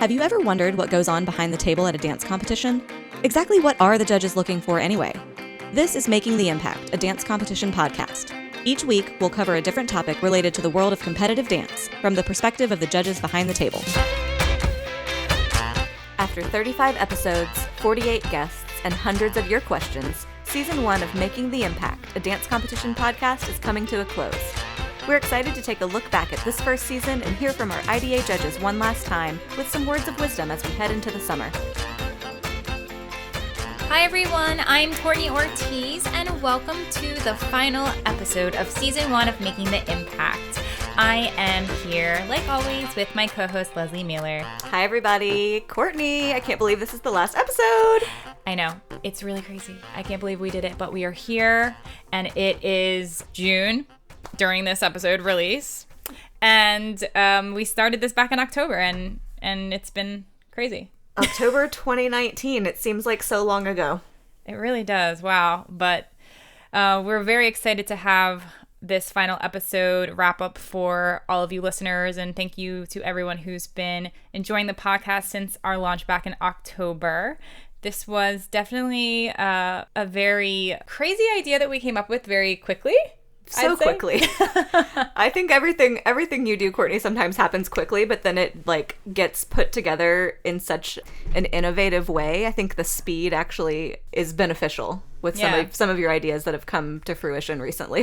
Have you ever wondered what goes on behind the table at a dance competition? Exactly what are the judges looking for anyway? This is Making the Impact, a dance competition podcast. Each week, we'll cover a different topic related to the world of competitive dance from the perspective of the judges behind the table. After 35 episodes, 48 guests, and hundreds of your questions, Season 1 of Making the Impact, a dance competition podcast, is coming to a close. We're excited to take a look back at this first season and hear from our IDA judges one last time with some words of wisdom as we head into the summer. Hi everyone, I'm Courtney Ortiz and welcome to the final episode of Season 1 of Making the Impact. I am here, like always, with my co-host Lesley Mealor. Hi everybody, Courtney. I can't believe this is the last episode. I know, it's really crazy. I can't believe we did it, but we are here and it is June during this episode release. And we started this back in October and it's been crazy. October 2019. It seems like so long ago. It really does. Wow. But we're very excited to have this final episode wrap up for all of you listeners. And thank you to everyone who's been enjoying the podcast since our launch back in October. This was definitely a very crazy idea that we came up with very quickly. So quickly. I think everything you do, Courtney, sometimes happens quickly, but then it gets put together in such an innovative way. I think the speed actually is beneficial with some of your ideas that have come to fruition recently.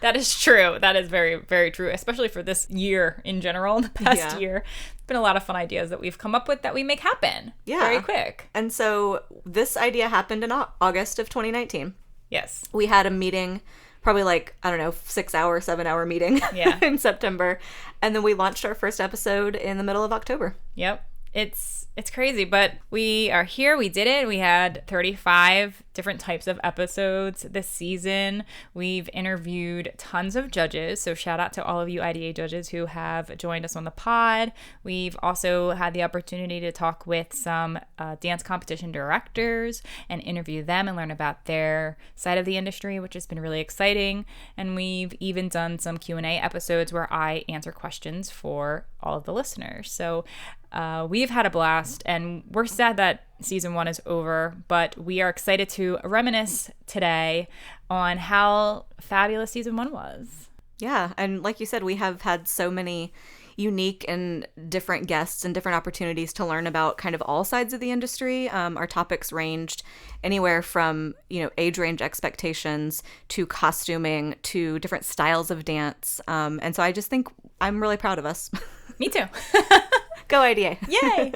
That is true. That is very, very true, especially for this year in general, the past year. It's been a lot of fun ideas that we've come up with that we make happen very quick. And so this idea happened in August of 2019. Yes. We had a meeting, probably 7-hour meeting in September. And then we launched our first episode in the middle of October. Yep. It's crazy, but we are here. We did it. We had 35 different types of episodes this season. We've interviewed tons of judges. So shout out to all of you IDA judges who have joined us on the pod. We've also had the opportunity to talk with some dance competition directors and interview them and learn about their side of the industry, which has been really exciting. And we've even done some Q&A episodes where I answer questions for all of the listeners. So we've had a blast, and we're sad that season 1 is over, but we are excited to reminisce today on how fabulous season 1 was. Yeah, and like you said, we have had so many unique and different guests and different opportunities to learn about kind of all sides of the industry. Our topics ranged anywhere from, age range expectations to costuming to different styles of dance. And so I just think I'm really proud of us. Me too. Go IDA. Yay.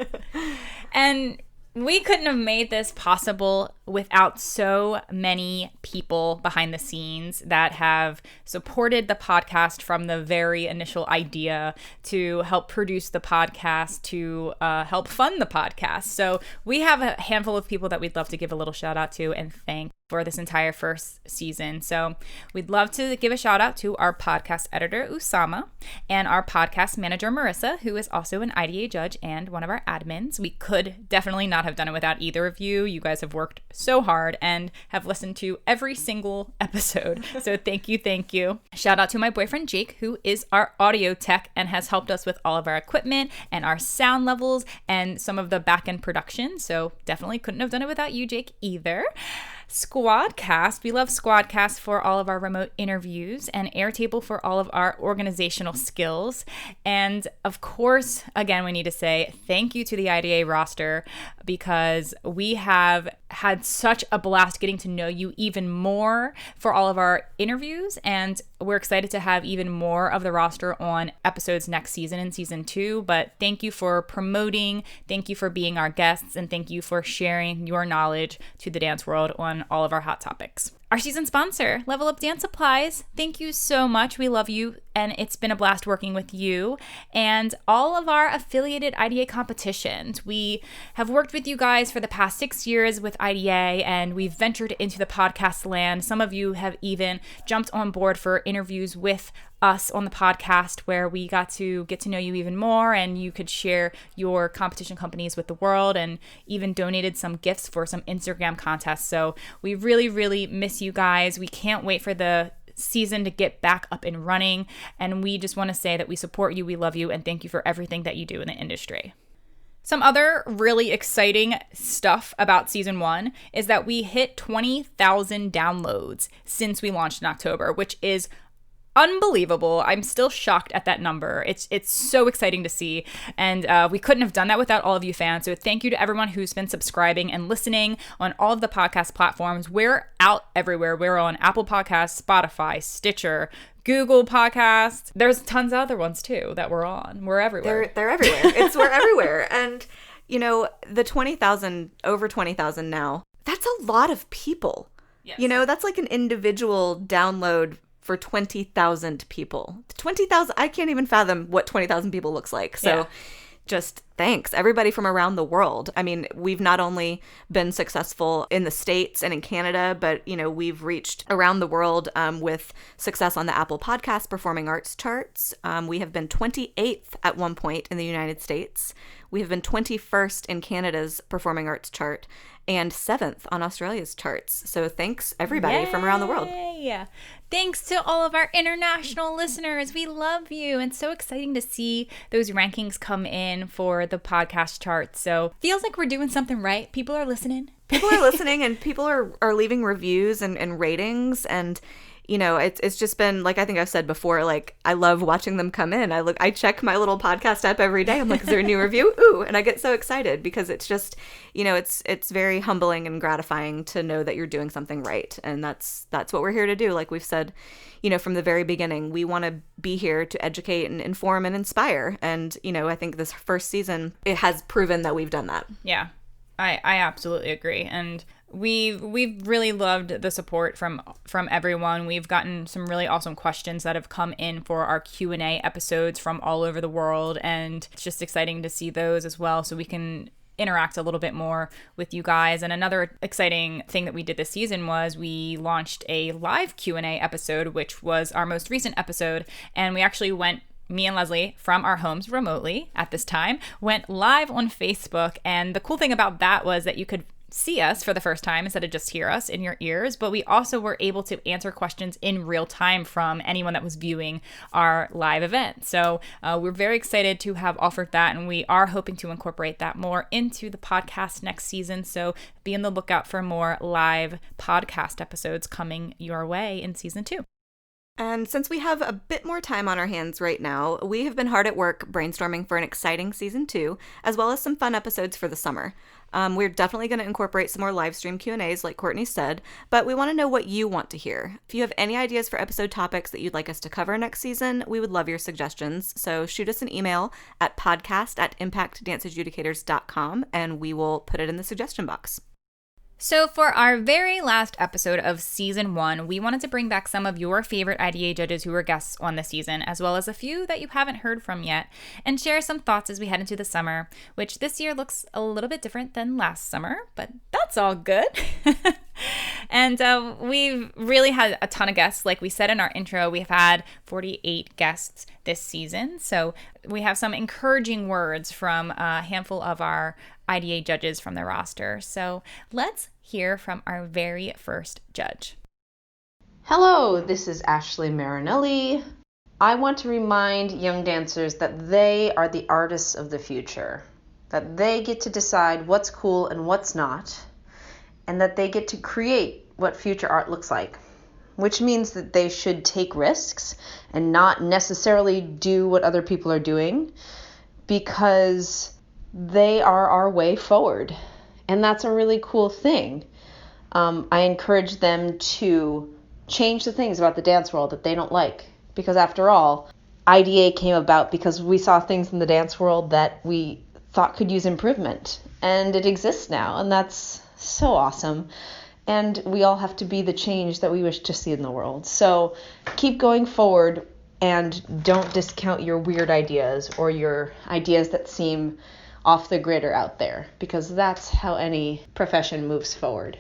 And we couldn't have made this possible without so many people behind the scenes that have supported the podcast from the very initial idea to help produce the podcast, to help fund the podcast. So we have a handful of people that we'd love to give a little shout out to and thank for this entire first season. So we'd love to give a shout out to our podcast editor, Usama, and our podcast manager, Marissa, who is also an IDA judge and one of our admins. We could definitely not have done it without either of you. You guys have worked so hard and have listened to every single episode. So thank you, thank you. Shout out to my boyfriend, Jake, who is our audio tech and has helped us with all of our equipment and our sound levels and some of the back-end production. So definitely couldn't have done it without you, Jake, either. Squadcast. We love Squadcast for all of our remote interviews, and Airtable for all of our organizational skills. And of course, again, we need to say thank you to the IDA roster because we have had such a blast getting to know you even more for all of our interviews, and we're excited to have even more of the roster on episodes next season in season 2. But thank you for promoting, thank you for being our guests, and thank you for sharing your knowledge to the dance world on all of our hot topics. Our season sponsor, Level Up Dance Supplies. Thank you so much. We love you, and it's been a blast working with you and all of our affiliated IDA competitions. We have worked with you guys for the past 6 years with IDA, and we've ventured into the podcast land. Some of you have even jumped on board for interviews with us on the podcast where we got to get to know you even more, and you could share your competition companies with the world, and even donated some gifts for some Instagram contests. So we really, really miss you guys. We can't wait for the season to get back up and running, and we just want to say that we support you, we love you, and thank you for everything that you do in the industry. Some other really exciting stuff about season 1 is that we hit 20,000 downloads since we launched in October, which is unbelievable. I'm still shocked at that number. It's so exciting to see, and we couldn't have done that without all of you fans. So thank you to everyone who's been subscribing and listening on all of the podcast platforms. We're out everywhere. We're on Apple Podcasts, Spotify, Stitcher, Google Podcasts. There's tons of other ones too that we're on. We're everywhere. They're everywhere. We're everywhere. And the 20,000, over 20,000 now, that's a lot of people. Yes. That's like an individual download for 20,000 people. 20,000, I can't even fathom what 20,000 people looks like. So just thanks, everybody from around the world. I mean, we've not only been successful in the States and in Canada, but, we've reached around the world with success on the Apple Podcast Performing Arts charts. We have been 28th at one point in the United States. We have been 21st in Canada's Performing Arts chart and 7th on Australia's charts. So thanks, everybody from around the world. Thanks to all of our international listeners. We love you. And so exciting to see those rankings come in for the podcast charts. So feels like we're doing something right. People are listening. People are listening, and people are leaving reviews and ratings. And it's just been, like I think I've said before, like, I love watching them come in. I check my little podcast app every day. I'm like, is there a new review? Ooh, and I get so excited because it's just, it's very humbling and gratifying to know that you're doing something right. And that's what we're here to do. Like we've said, from the very beginning, we want to be here to educate and inform and inspire. And, I think this first season, it has proven that we've done that. Yeah, I absolutely agree. And we've really loved the support from everyone. We've gotten some really awesome questions that have come in for our Q&A episodes from all over the world, and it's just exciting to see those as well, so we can interact a little bit more with you guys. And another exciting thing that we did this season was we launched a live Q&A episode, which was our most recent episode, and we actually me and Lesley, from our homes remotely at this time, went live on Facebook. And the cool thing about that was that you could see us for the first time instead of just hear us in your ears, but we also were able to answer questions in real time from anyone that was viewing our live event. So we're very excited to have offered that, and we are hoping to incorporate that more into the podcast next season. So be on the lookout for more live podcast episodes coming your way in season 2. And since we have a bit more time on our hands right now, we have been hard at work brainstorming for an exciting season 2, as well as some fun episodes for the summer. We're definitely going to incorporate some more live stream Q&As like Courtney said, but we want to know what you want to hear. If you have any ideas for episode topics that you'd like us to cover next season, we would love your suggestions. So shoot us an email at podcast@impactdanceadjudicators.com and we will put it in the suggestion box. So for our very last episode of season 1, we wanted to bring back some of your favorite IDA judges who were guests on the season, as well as a few that you haven't heard from yet, and share some thoughts as we head into the summer, which this year looks a little bit different than last summer, but that's all good. And we've really had a ton of guests. Like we said in our intro, we've had 48 guests this season. So we have some encouraging words from a handful of our IDA judges from the roster. So let's hear from our very first judge. Hello, this is Ashley Marinelli. I want to remind young dancers that they are the artists of the future, that they get to decide what's cool and what's not, and that they get to create what future art looks like, which means that they should take risks and not necessarily do what other people are doing, because they are our way forward. And that's a really cool thing. I encourage them to change the things about the dance world that they don't like, because after all, IDA came about because we saw things in the dance world that we thought could use improvement, and it exists now, and that's so awesome. And we all have to be the change that we wish to see in the world. So keep going forward and don't discount your weird ideas or your ideas that seem off the grid or out there, because that's how any profession moves forward.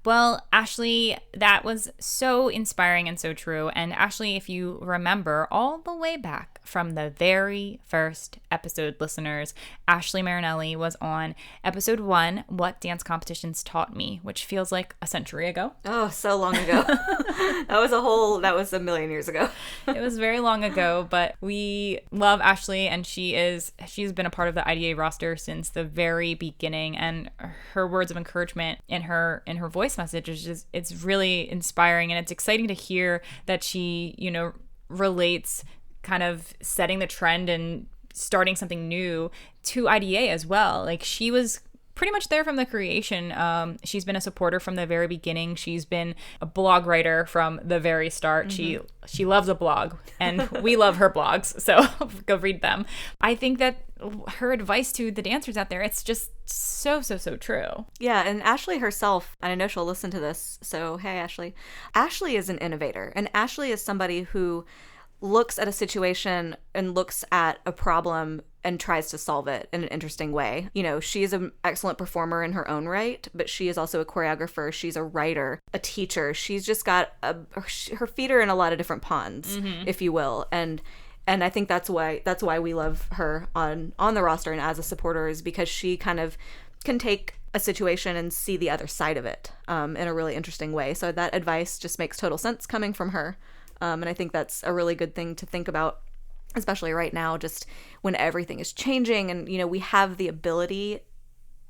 Well, Ashley, that was so inspiring and so true. And Ashley, if you remember all the way back from the very first episode, listeners, Ashley Marinelli was on episode 1, What Dance Competitions Taught Me, which feels like a century ago. Oh, so long ago. That was a million years ago. It was very long ago, but we love Ashley, and she's been a part of the IDA roster since the very beginning, and her words of encouragement in her voice message is just, it's really inspiring, and it's exciting to hear that she, relates kind of setting the trend and starting something new to IDA as well. Like, she was pretty much there from the creation. She's been a supporter from the very beginning. She's been a blog writer from the very start. Mm-hmm. She loves a blog, and we love her blogs, so go read them. I think that her advice to the dancers out there, it's just so true. Yeah, and Ashley herself, and I know she'll listen to this, so hey, Ashley. Ashley is an innovator, and Ashley is somebody who looks at a situation and looks at a problem and tries to solve it in an interesting way. She is an excellent performer in her own right, but she is also a choreographer. She's a writer, a teacher. She's just got her feet are in a lot of different ponds, if you will. And I think that's why we love her on the roster and as a supporter, is because she kind of can take a situation and see the other side of it in a really interesting way. So that advice just makes total sense coming from her. And I think that's a really good thing to think about, especially right now, just when everything is changing and, we have the ability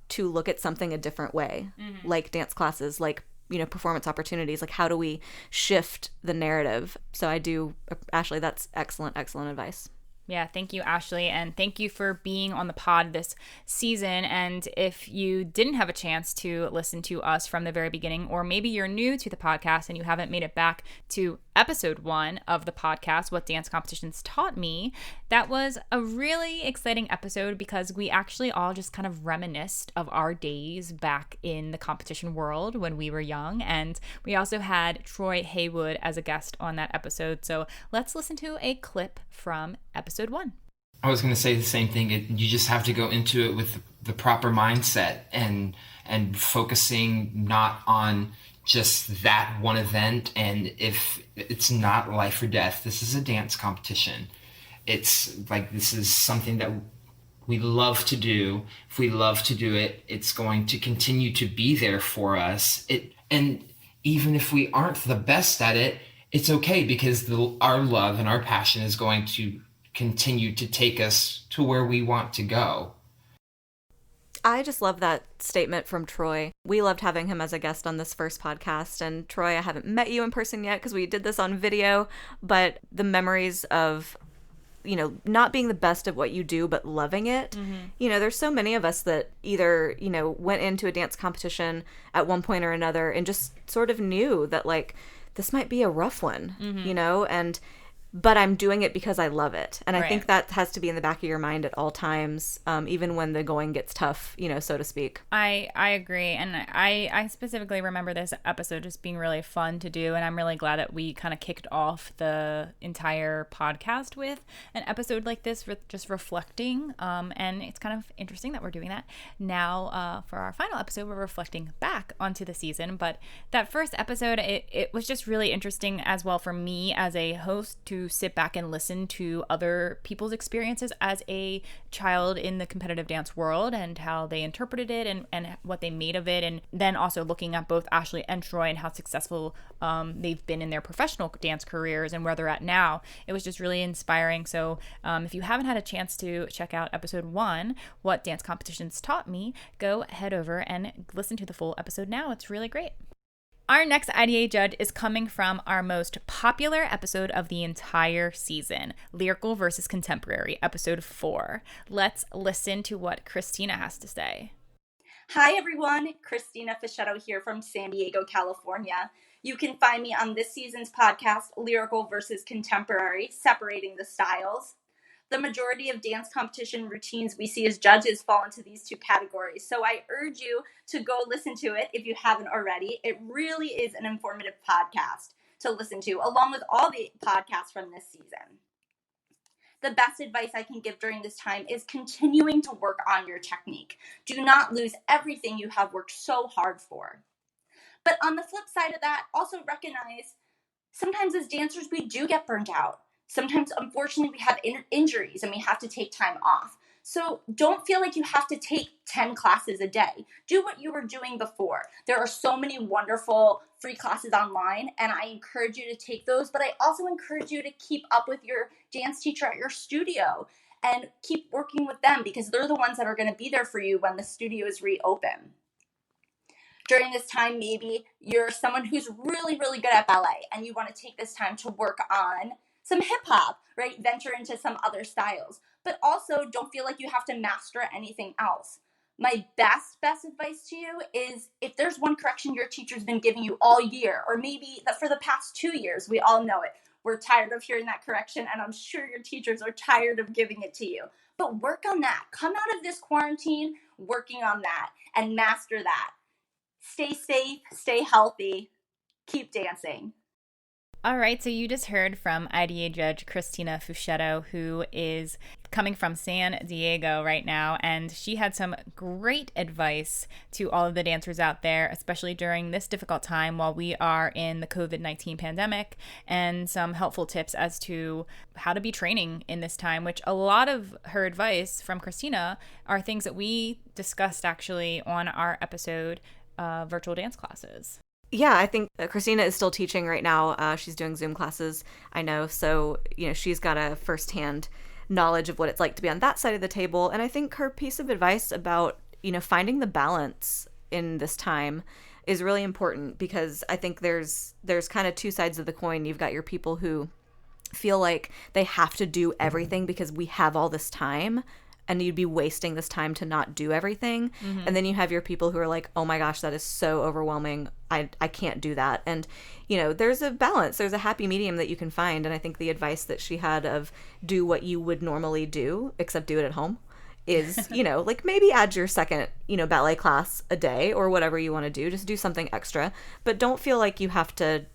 to look at something a different way, like dance classes, like, performance opportunities. Like, how do we shift the narrative? So Ashley, that's excellent advice. Yeah, thank you, Ashley, and thank you for being on the pod this season. And if you didn't have a chance to listen to us from the very beginning, or maybe you're new to the podcast and you haven't made it back to episode 1 of the podcast, What Dance Competitions Taught Me, that was a really exciting episode because we actually all just kind of reminisced of our days back in the competition world when we were young. And we also had Troy Haywood as a guest on that episode. So let's listen to a clip from episode 1. I was going to say the same thing. You just have to go into it with the proper mindset and focusing not on just that one event. And if it's not life or death, this is a dance competition. It's like, this is something that we love to do. If we love to do it, it's going to continue to be there for us. And even if we aren't the best at it, it's okay, because our love and our passion is going to continue to take us to where we want to go. I just love that statement from Troy. We loved having him as a guest on this first podcast. And Troy, I haven't met you in person yet because we did this on video, but the memories of, not being the best at what you do, but loving it. There's so many of us that either, went into a dance competition at one point or another and just sort of knew that, like, this might be a rough one, but I'm doing it because I love it. And I think that has to be in the back of your mind at all times, even when the going gets tough, so to speak. I agree. And I specifically remember this episode just being really fun to do. And I'm really glad that we kind of kicked off the entire podcast with an episode like this, just reflecting. And it's kind of interesting that we're doing that now. For our final episode, we're reflecting back onto the season. But that first episode, it was just really interesting as well for me as a host to sit back and listen to other people's experiences as a child in the competitive dance world and how they interpreted it and what they made of it. And then also looking at both Ashley and Troy and how successful they've been in their professional dance careers and where they're at now. It was just really inspiring. So if you haven't had a chance to check out episode 1, What Dance Competitions Taught Me, go head over and listen to the full episode now. It's really great. Our next IDA judge is coming from our most popular episode of the entire season, Lyrical versus Contemporary, episode 4. Let's listen to what Christina has to say. Hi everyone, Christina Fischetto here from San Diego, California. You can find me on this season's podcast, Lyrical versus Contemporary, Separating the Styles. The majority of dance competition routines we see as judges fall into these two categories. So I urge you to go listen to it if you haven't already. It really is an informative podcast to listen to, along with all the podcasts from this season. The best advice I can give during this time is continuing to work on your technique. Do not lose everything you have worked so hard for. But on the flip side of that, also recognize sometimes as dancers, we do get burnt out. Sometimes, unfortunately, we have injuries and we have to take time off. So don't feel like you have to take 10 classes a day. Do what you were doing before. There are so many wonderful free classes online, and I encourage you to take those. But I also encourage you to keep up with your dance teacher at your studio and keep working with them, because they're the ones that are going to be there for you when the studios reopen. During this time, maybe you're someone who's really, really good at ballet and you want to take this time to work on some hip hop, right? Venture into some other styles. But also don't feel like you have to master anything else. My best advice to you is, if there's one correction your teacher's been giving you all year, or maybe that for the past 2 years, we all know it. We're tired of hearing that correction, and I'm sure your teachers are tired of giving it to you. But work on that. Come out of this quarantine working on that and master that. Stay safe, stay healthy, keep dancing. All right, so you just heard from IDA judge Christina Fuchetto, who is coming from San Diego right now, and she had some great advice to all of the dancers out there, especially during this difficult time while we are in the COVID-19 pandemic, and some helpful tips as to how to be training in this time, which a lot of her advice from Christina are things that we discussed actually on our episode, virtual dance classes. Yeah, I think Christina is still teaching right now. She's doing Zoom classes, I know. So, she's got a firsthand knowledge of what it's like to be on that side of the table. And I think her piece of advice about, finding the balance in this time is really important, because I think there's kind of two sides of the coin. You've got your people who feel like they have to do everything because we have all this time, and you'd be wasting this time to not do everything. Mm-hmm. And then you have your people who are like, oh my gosh, that is so overwhelming. I can't do that. And, there's a balance. There's a happy medium that you can find. And I think the advice that she had of do what you would normally do, except do it at home, is, like maybe add your second, ballet class a day or whatever you want to do. Just do something extra. But don't feel like you have to,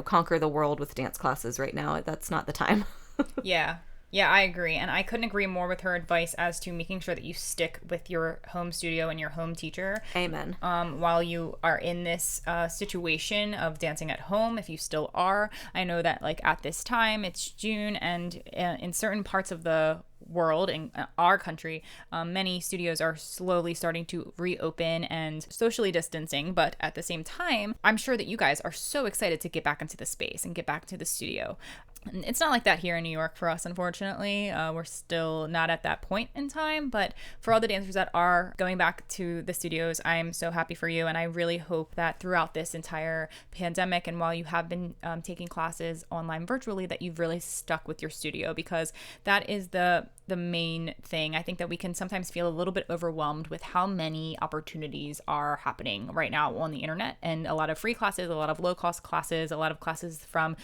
conquer the world with dance classes right now. That's not the time. Yeah, I agree. And I couldn't agree more with her advice as to making sure that you stick with your home studio and your home teacher. Amen. While you are in this situation of dancing at home, if you still are. I know that at this time, it's June, and in certain parts of the world, in our country, many studios are slowly starting to reopen and socially distancing, but at the same time, I'm sure that you guys are so excited to get back into the space and get back to the studio. It's not like that here in New York for us, unfortunately. We're still not at that point in time, but for all the dancers that are going back to the studios, I'm so happy for you, and I really hope that throughout this entire pandemic, and while you have been taking classes online virtually, that you've really stuck with your studio, because that is the main thing. I think that we can sometimes feel a little bit overwhelmed with how many opportunities are happening right now on the internet, and a lot of free classes, a lot of low-cost classes, a lot of classes from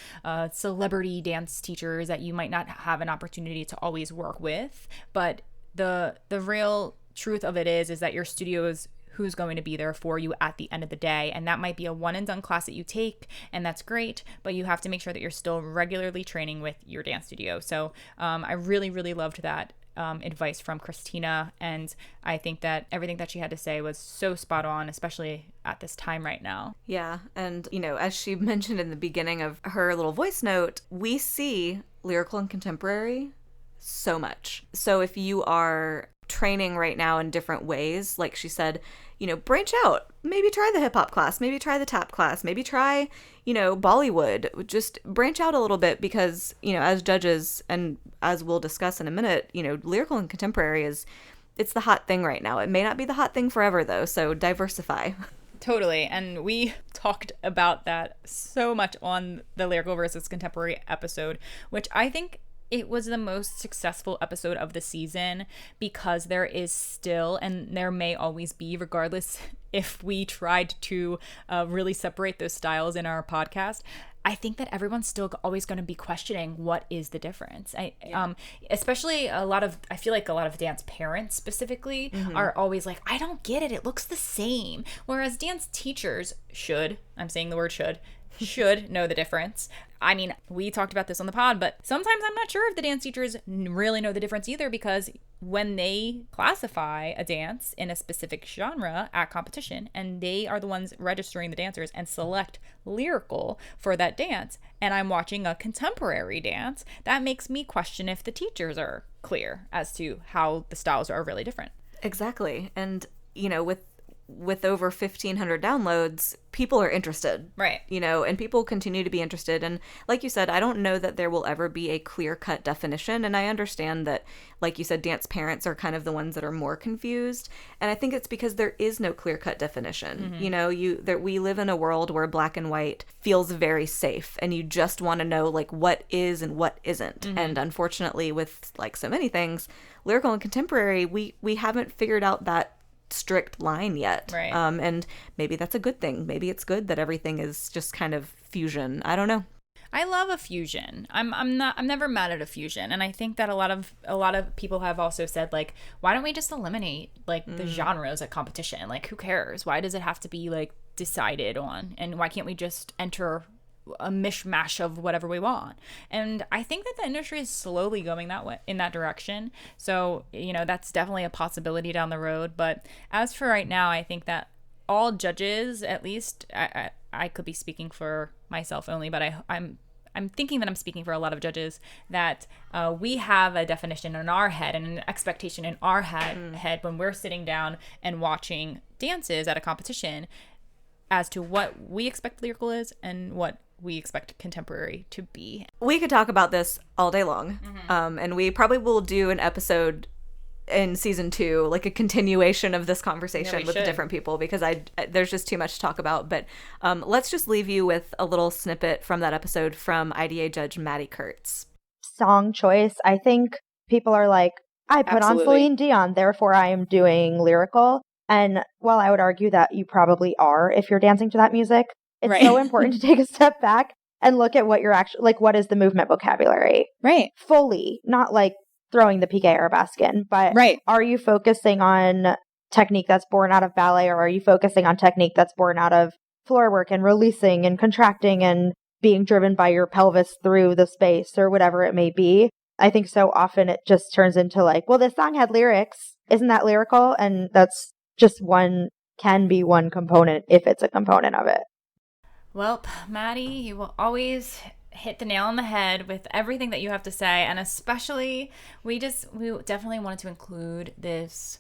celebrity dance teachers that you might not have an opportunity to always work with. But the real truth of it is that your studio is who's going to be there for you at the end of the day. And that might be a one and done class that you take, and that's great, but you have to make sure that you're still regularly training with your dance studio. So I really, really loved that advice from Christina, and I think that everything that she had to say was so spot on, especially at this time right now. Yeah, and as she mentioned in the beginning of her little voice note, we see lyrical and contemporary so much. So if you are training right now in different ways, like she said, branch out. Maybe try the hip hop class, maybe try the tap class, maybe try, Bollywood. Just branch out a little bit, because, as judges, and as we'll discuss in a minute, lyrical and contemporary it's the hot thing right now. It may not be the hot thing forever though, so diversify. Totally. And we talked about that so much on the lyrical versus contemporary episode, which I think it was the most successful episode of the season, because there is still, and there may always be, regardless if we tried to really separate those styles in our podcast, I think that everyone's still always going to be questioning what is the difference. Especially I feel like a lot of dance parents specifically are always like, I don't get it. It looks the same. Whereas dance teachers I'm saying the word should know the difference. I mean, we talked about this on the pod, but sometimes I'm not sure if the dance teachers really know the difference either, because when they classify a dance in a specific genre at competition, and they are the ones registering the dancers and select lyrical for that dance, and I'm watching a contemporary dance, that makes me question if the teachers are clear as to how the styles are really different. Exactly. And, you know, with over 1,500 downloads, people are interested. Right. You know, and people continue to be interested. And like you said, I don't know that there will ever be a clear-cut definition. And I understand that, like you said, dance parents are kind of the ones that are more confused. And I think it's because there is no clear-cut definition. You know, we live in a world where black and white feels very safe, and you just want to know, like, what is and what isn't. And unfortunately, with, like, so many things, lyrical and contemporary, we haven't figured out that strict line yet. Right. And maybe that's a good thing. Maybe it's good that everything is just kind of fusion. I don't know. I love a fusion. I'm never mad at a fusion. And I think that a lot of people have also said, like, why don't we just eliminate, like, the genres at competition? Like, who cares? Why does it have to be, like, decided on? And why can't we just enter a mishmash of whatever we want? And I think that the industry is slowly going that way, in that direction. So, you know, that's definitely a possibility down the road. But as for right now, I think that all judges, at least, I could be speaking for myself only, but I'm thinking that I'm speaking for a lot of judges, that we have a definition in our head and an expectation in our head when we're sitting down and watching dances at a competition as to what we expect lyrical is and what we expect contemporary to be. We could talk about this all day long. And we probably will do an episode in season 2, like a continuation of this conversation with different people, because there's just too much to talk about. But let's just leave you with a little snippet from that episode from IDA judge Maddie Kurtz. Song choice. I think people are like, I put on Celine Dion, therefore I am doing lyrical. And while I would argue that you probably are if you're dancing to that music, it's so important to take a step back and look at what you're actually, like, what is the movement vocabulary? Right. Fully, not like throwing the piqué arabesque in, but are you focusing on technique that's born out of ballet, or are you focusing on technique that's born out of floor work and releasing and contracting and being driven by your pelvis through the space, or whatever it may be? I think so often it just turns into like, well, this song had lyrics. Isn't that lyrical? And that's just can be one component if it's a component of it. Well, Maddie, you will always hit the nail on the head with everything that you have to say. And especially, we definitely wanted to include this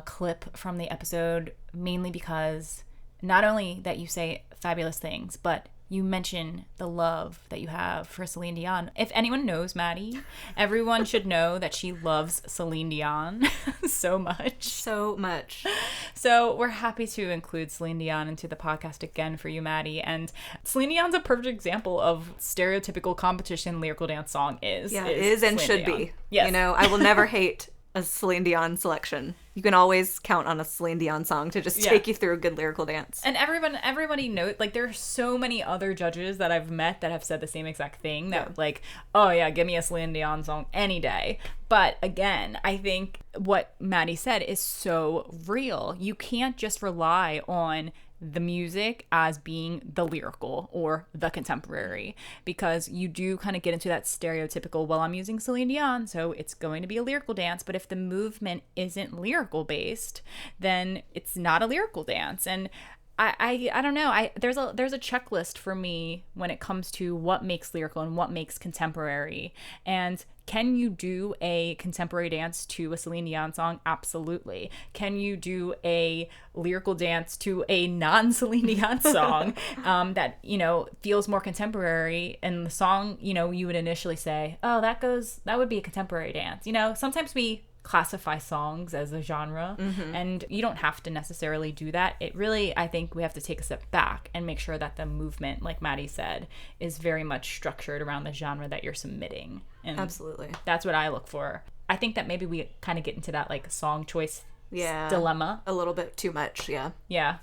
clip from the episode, mainly because not only that you say fabulous things, but you mention the love that you have for Celine Dion. If anyone knows Maddie, everyone should know that she loves Celine Dion so much. So much. So we're happy to include Celine Dion into the podcast again for you, Maddie. And Celine Dion's a perfect example of stereotypical competition lyrical dance song is and Celine should Dion. be. Yes. You know, I will never hate a Celine Dion selection. You can always count on a Celine Dion song to just take you through a good lyrical dance. And everybody knows, like, there are so many other judges that I've met that have said the same exact thing, that like, oh yeah, give me a Celine Dion song any day. But again, I think what Maddie said is so real. You can't just rely on the music as being the lyrical or the contemporary, because you do kind of get into that stereotypical, well, I'm using Celine Dion, so it's going to be a lyrical dance. But if the movement isn't lyrical based, then it's not a lyrical dance. And I don't know. There's a checklist for me when it comes to what makes lyrical and what makes contemporary. And can you do a contemporary dance to a Celine Dion song? Absolutely. Can you do a lyrical dance to a non-Celine Dion song that, you know, feels more contemporary, and the song, you know, you would initially say, oh, that would be a contemporary dance. You know, sometimes we classify songs as a genre, and you don't have to necessarily do that. It really, I think we have to take a step back and make sure that the movement, like Maddie said, is very much structured around the genre that you're submitting. And absolutely, that's what I look for. I think that maybe we kind of get into that, like, song choice dilemma a little bit too much. Yeah,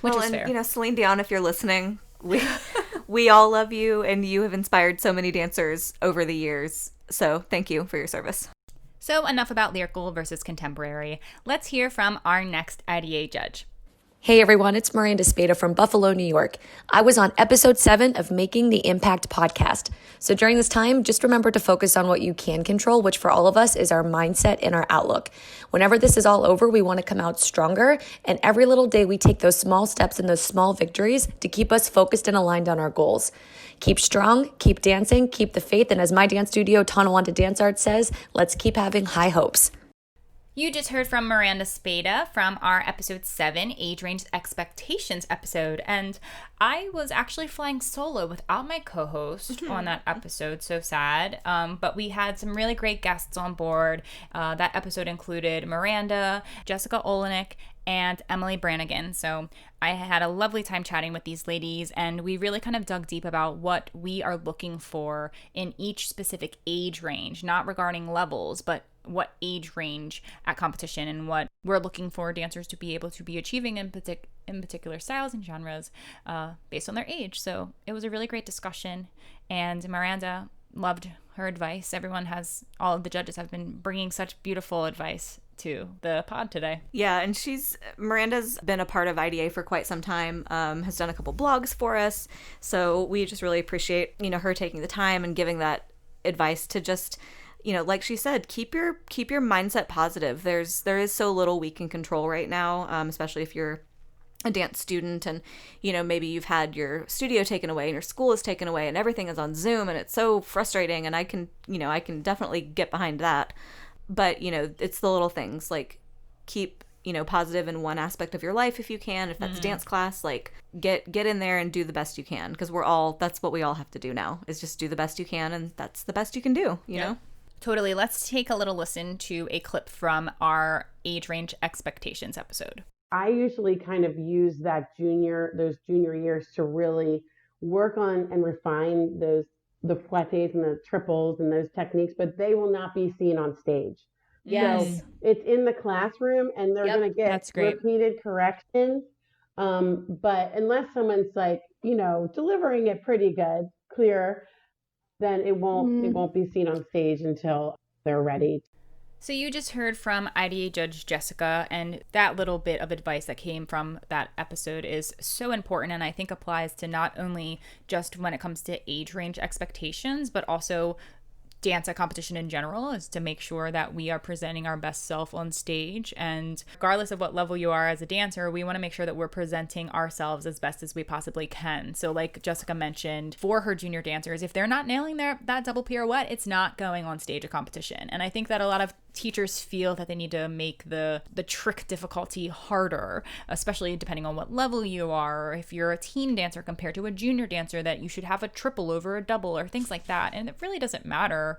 which is fair. You know, Celine Dion, if you're listening, we all love you, and you have inspired so many dancers over the years, so thank you for your service. So enough about lyrical versus contemporary. Let's hear from our next IDA judge. Hey everyone, it's Miranda Spada from Buffalo, New York. I was on episode 7 of Making the Impact podcast. So during this time, just remember to focus on what you can control, which for all of us is our mindset and our outlook. Whenever this is all over, we want to come out stronger, and every little day we take those small steps and those small victories to keep us focused and aligned on our goals. Keep strong, keep dancing, keep the faith, and as my dance studio, Tonawanda Dance Art says, let's keep having high hopes. You just heard from Miranda Spada from our episode 7, Age Range Expectations episode. And I was actually flying solo without my co-host on that episode. So sad. But we had some really great guests on board. That episode included Miranda, Jessica Olenek, and Emily Brannigan. So I had a lovely time chatting with these ladies, and we really kind of dug deep about what we are looking for in each specific age range, not regarding levels, but what age range at competition and what we're looking for dancers to be able to be achieving in particular styles and genres based on their age. So it was a really great discussion, and Miranda loved her advice. All of the judges have been bringing such beautiful advice to the pod today. Yeah, and Miranda's been a part of IDA for quite some time, has done a couple blogs for us, so we just really appreciate, her taking the time and giving that advice to just, like she said, keep your mindset positive. There is so little we can control right now, especially if you're a dance student and, maybe you've had your studio taken away and your school is taken away and everything is on Zoom and it's so frustrating, and I can definitely get behind that. But, it's the little things, like keep, positive in one aspect of your life if you can. If that's dance class, like get in there and do the best you can, because that's what we all have to do now, is just do the best you can, and that's the best you can do, you know? Totally. Let's take a little listen to a clip from our Age Range Expectations episode. I usually kind of use those junior years to really work on and refine the flettes and the triples and those techniques, but they will not be seen on stage. Yes. So it's in the classroom, and they're going to get repeated corrections. But unless someone's like, delivering it pretty good, clear, then it won't be seen on stage until they're ready. So you just heard from IDA Judge Jessica, and that little bit of advice that came from that episode is so important, and I think applies to not only just when it comes to age range expectations, but also dance at competition in general, is to make sure that we are presenting our best self on stage. And regardless of what level you are as a dancer, we want to make sure that we're presenting ourselves as best as we possibly can. So like Jessica mentioned, for her junior dancers, if they're not nailing that double pirouette, it's not going on stage at competition. And I think that a lot of teachers feel that they need to make the trick difficulty harder, especially depending on what level you are, or if you're a teen dancer compared to a junior dancer, that you should have a triple over a double or things like that. And it really doesn't matter.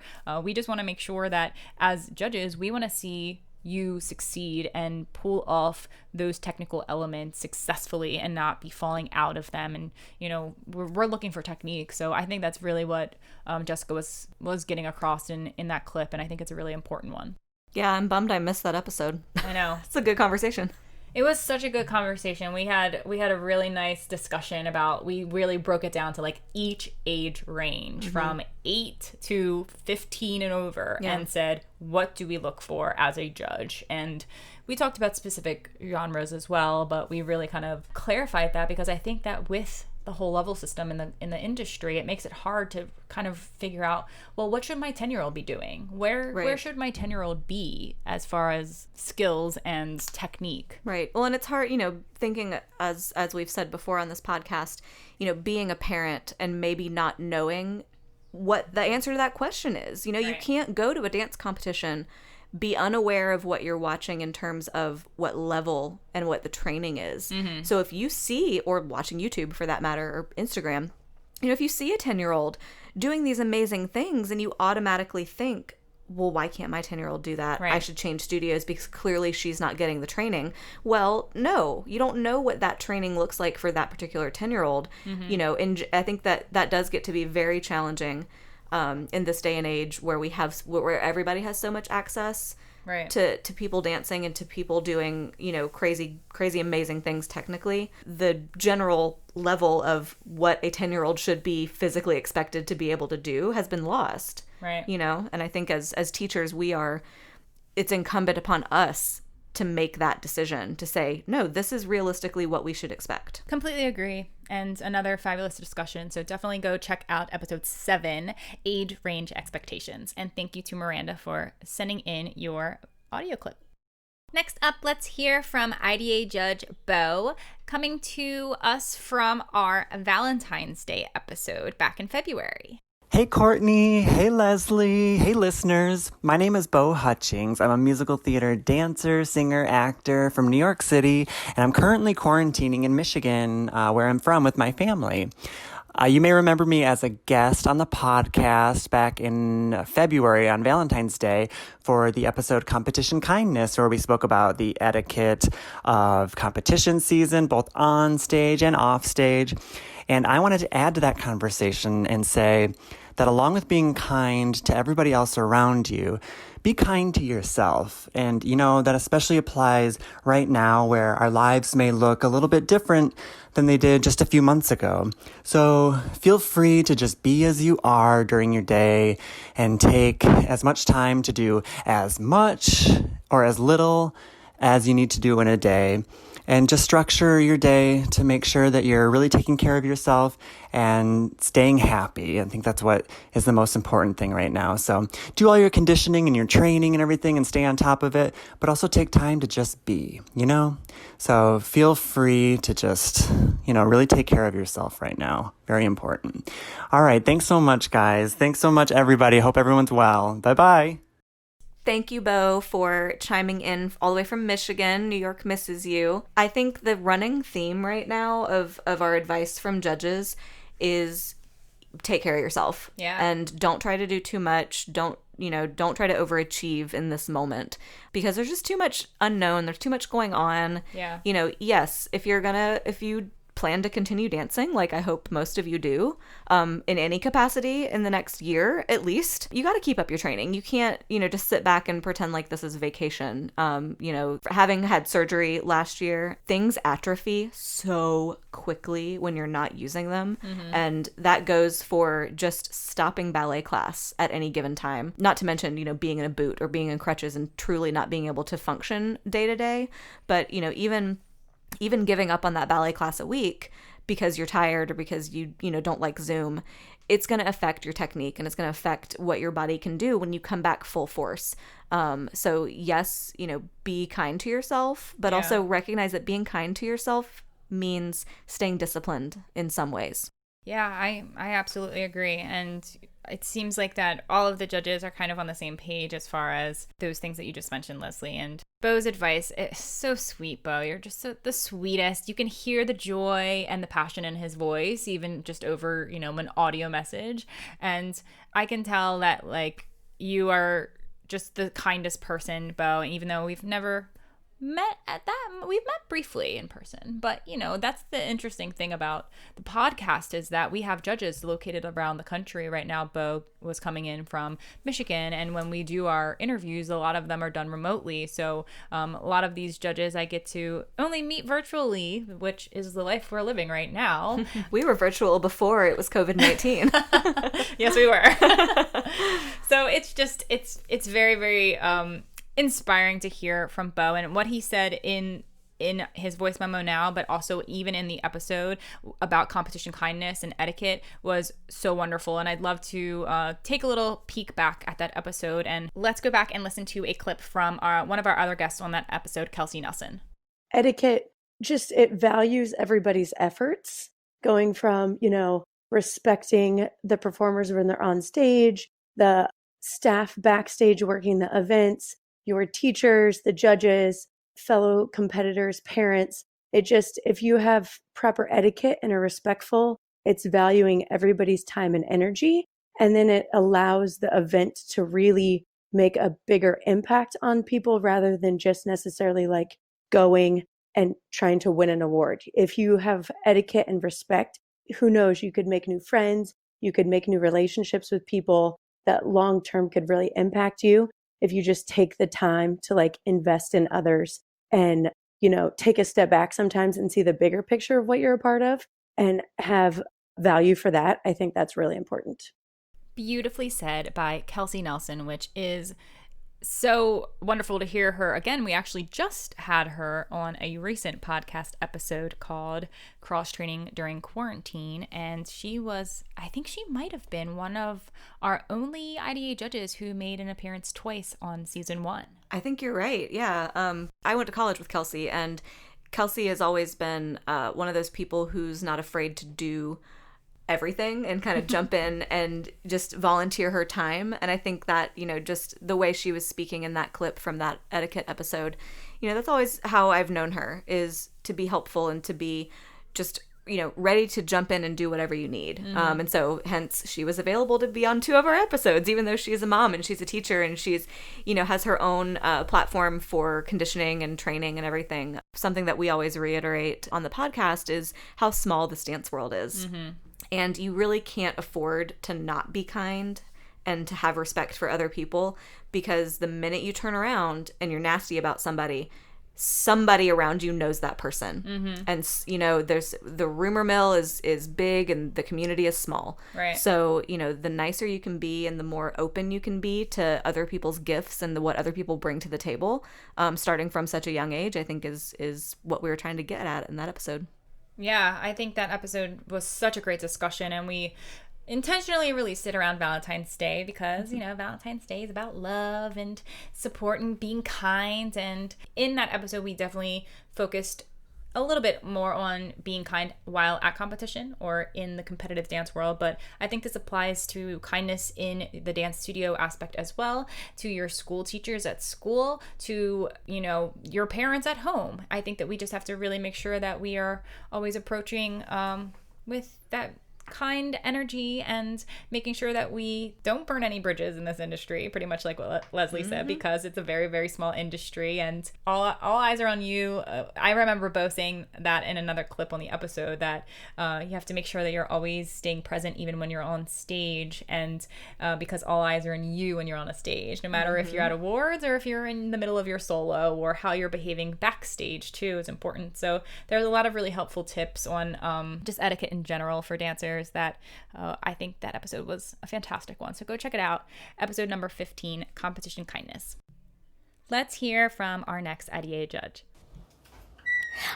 We just want to make sure that as judges, we want to see you succeed and pull off those technical elements successfully and not be falling out of them. And we're looking for technique, so I think that's really what Jessica was getting across in that clip, and I think it's a really important one. Yeah, I'm bummed I missed that episode. I know. It's a good conversation. It was such a good conversation. We had a really nice discussion about, we really broke it down to like each age range from 8 to 15 and over, and said, what do we look for as a judge? And we talked about specific genres as well, but we really kind of clarified that, because I think that with the whole level system in the industry, it makes it hard to kind of figure out, well, what should my 10-year-old be doing? Where should my 10-year-old be as far as skills and technique? Right. Well, and it's hard, thinking as we've said before on this podcast, being a parent and maybe not knowing what the answer to that question is. You can't go to a dance competition, be unaware of what you're watching in terms of what level and what the training is. So if you see, or watching YouTube for that matter, or Instagram, if you see a 10-year-old doing these amazing things and you automatically think, well, why can't my 10-year-old do that? I should change studios because clearly she's not getting the training. Well, no, you don't know what that training looks like for that particular 10-year-old. And I think that does get to be very challenging in this day and age where everybody has so much access to people dancing and to people doing, crazy amazing things technically. The general level of what a 10-year-old should be physically expected to be able to do has been lost. And I think as teachers, it's incumbent upon us to make that decision to say, no, this is realistically what we should expect. Completely agree. And another fabulous discussion. So definitely go check out episode 7, Age Range Expectations. And thank you to Miranda for sending in your audio clip. Next up, let's hear from IDA Judge Bo, coming to us from our Valentine's Day episode back in February. Hey Courtney, hey Lesley, hey listeners. My name is Bo Hutchings. I'm a musical theater dancer, singer, actor from New York City, and I'm currently quarantining in Michigan, where I'm from with my family. You may remember me as a guest on the podcast back in February on Valentine's Day for the episode Competition Kindness, where we spoke about the etiquette of competition season, both on stage and off stage. And I wanted to add to that conversation and say that along with being kind to everybody else around you, be kind to yourself. And, that especially applies right now where our lives may look a little bit different than they did just a few months ago. So feel free to just be as you are during your day and take as much time to do as much or as little as you need to do in a day. And just structure your day to make sure that you're really taking care of yourself and staying happy. I think that's what is the most important thing right now. So do all your conditioning and your training and everything and stay on top of it, but also take time to just be, So feel free to just, really take care of yourself right now. Very important. All right. Thanks so much, guys. Thanks so much, everybody. Hope everyone's well. Bye-bye. Thank you, Bo, for chiming in all the way from Michigan. New York misses you. I think the running theme right now of our advice from judges is take care of yourself. Yeah. And don't try to do too much. Don't try to overachieve in this moment because there's just too much unknown. There's too much going on. Yeah. Yes, if you plan to continue dancing, like I hope most of you do, in any capacity in the next year at least, you got to keep up your training. You can't, just sit back and pretend like this is vacation. Having had surgery last year, things atrophy so quickly when you're not using them. Mm-hmm. And that goes for just stopping ballet class at any given time. Not to mention, being in a boot or being in crutches and truly not being able to function day to day. But, even giving up on that ballet class a week because you're tired or because you don't like Zoom, it's going to affect your technique and it's going to affect what your body can do when you come back full force. So yes, be kind to yourself, but also recognize that being kind to yourself means staying disciplined in some ways. Yeah, I absolutely agree. And it seems like that all of the judges are kind of on the same page as far as those things that you just mentioned, Lesley. And Bo's advice is so sweet, Bo. You're just the sweetest. You can hear the joy and the passion in his voice, even just over, an audio message. And I can tell that, you are just the kindest person, Bo. And even though we've never we've met briefly in person, but that's the interesting thing about the podcast is that we have judges located around the country right now. Bo was coming in from Michigan, and when we do our interviews, a lot of them are done remotely, so a lot of these judges I get to only meet virtually, which is the life we're living right now. We were virtual before it was COVID-19. Yes, we were. So it's very, very inspiring to hear from Bo, and what he said in his voice memo now, but also even in the episode about competition kindness and etiquette was so wonderful. And I'd love to take a little peek back at that episode, and let's go back and listen to a clip from one of our other guests on that episode, Kelsey Nelson. Etiquette, it values everybody's efforts, going from, respecting the performers when they're on stage, the staff backstage working the events, your teachers, the judges, fellow competitors, parents. If you have proper etiquette and are respectful, it's valuing everybody's time and energy. And then it allows the event to really make a bigger impact on people rather than just necessarily going and trying to win an award. If you have etiquette and respect, who knows, you could make new friends, you could make new relationships with people that long-term could really impact you if you just take the time to invest in others and, take a step back sometimes and see the bigger picture of what you're a part of and have value for that. I think that's really important. Beautifully said by Kelsey Nelson, which is so wonderful to hear her again. We actually just had her on a recent podcast episode called Cross Training During Quarantine, and I think she might have been one of our only IDA judges who made an appearance twice on season 1. I think you're right. Yeah. I went to college with Kelsey, and Kelsey has always been one of those people who's not afraid to do everything and kind of jump in and just volunteer her time. And I think that, just the way she was speaking in that clip from that etiquette episode, that's always how I've known her, is to be helpful and to be just, ready to jump in and do whatever you need. And so hence she was available to be on 2 of our episodes, even though she's a mom and she's a teacher and she's, has her own platform for conditioning and training and everything. Something that we always reiterate on the podcast is how small this dance world is. And you really can't afford to not be kind and to have respect for other people, because the minute you turn around and you're nasty about somebody around you knows that person. And, there's the rumor mill is big and the community is small. Right. So, the nicer you can be and the more open you can be to other people's gifts and what other people bring to the table, starting from such a young age, I think is what we were trying to get at in that episode. Yeah, I think that episode was such a great discussion, and we intentionally released it around Valentine's Day because, Valentine's Day is about love and support and being kind. And in that episode, we definitely focused a little bit more on being kind while at competition or in the competitive dance world. But I think this applies to kindness in the dance studio aspect as well, to your school teachers at school, to, your parents at home. I think that we just have to really make sure that we are always approaching with that kind energy and making sure that we don't burn any bridges in this industry, pretty much like what Lesley said, because it's a very, very small industry and all eyes are on you. I remember Bo saying that in another clip on the episode, that you have to make sure that you're always staying present even when you're on stage, and because all eyes are on you when you're on a stage, no matter if you're at awards or if you're in the middle of your solo, or how you're behaving backstage too is important. So there's a lot of really helpful tips on just etiquette in general for dancers that I think that episode was a fantastic one. So go check it out. Episode number 15, Competition Kindness. Let's hear from our next IDA judge.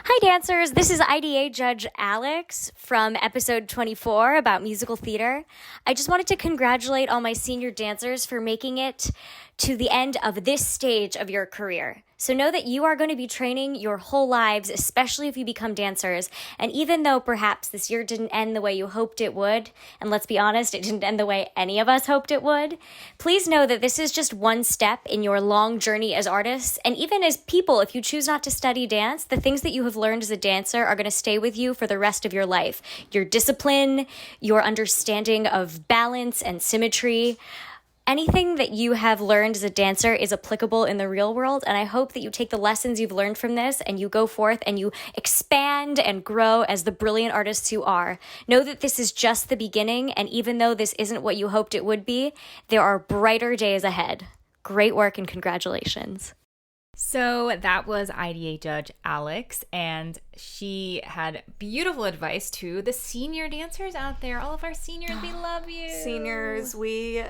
Hi dancers, this is IDA Judge Alex from episode 24 about musical theater. I just wanted to congratulate all my senior dancers for making it to the end of this stage of your career. So know that you are going to be training your whole lives, especially if you become dancers. And even though perhaps this year didn't end the way you hoped it would, and let's be honest, it didn't end the way any of us hoped it would, please know that this is just one step in your long journey as artists. And even as people, if you choose not to study dance, the things that you have learned as a dancer are going to stay with you for the rest of your life. Your discipline, your understanding of balance and symmetry. Anything that you have learned as a dancer is applicable in the real world, and I hope that you take the lessons you've learned from this and you go forth and you expand and grow as the brilliant artists you are. Know that this is just the beginning, and even though this isn't what you hoped it would be, there are brighter days ahead. Great work and congratulations. So that was IDA Judge Alex, and she had beautiful advice to the senior dancers out there. All of our seniors, we love you. Seniors, we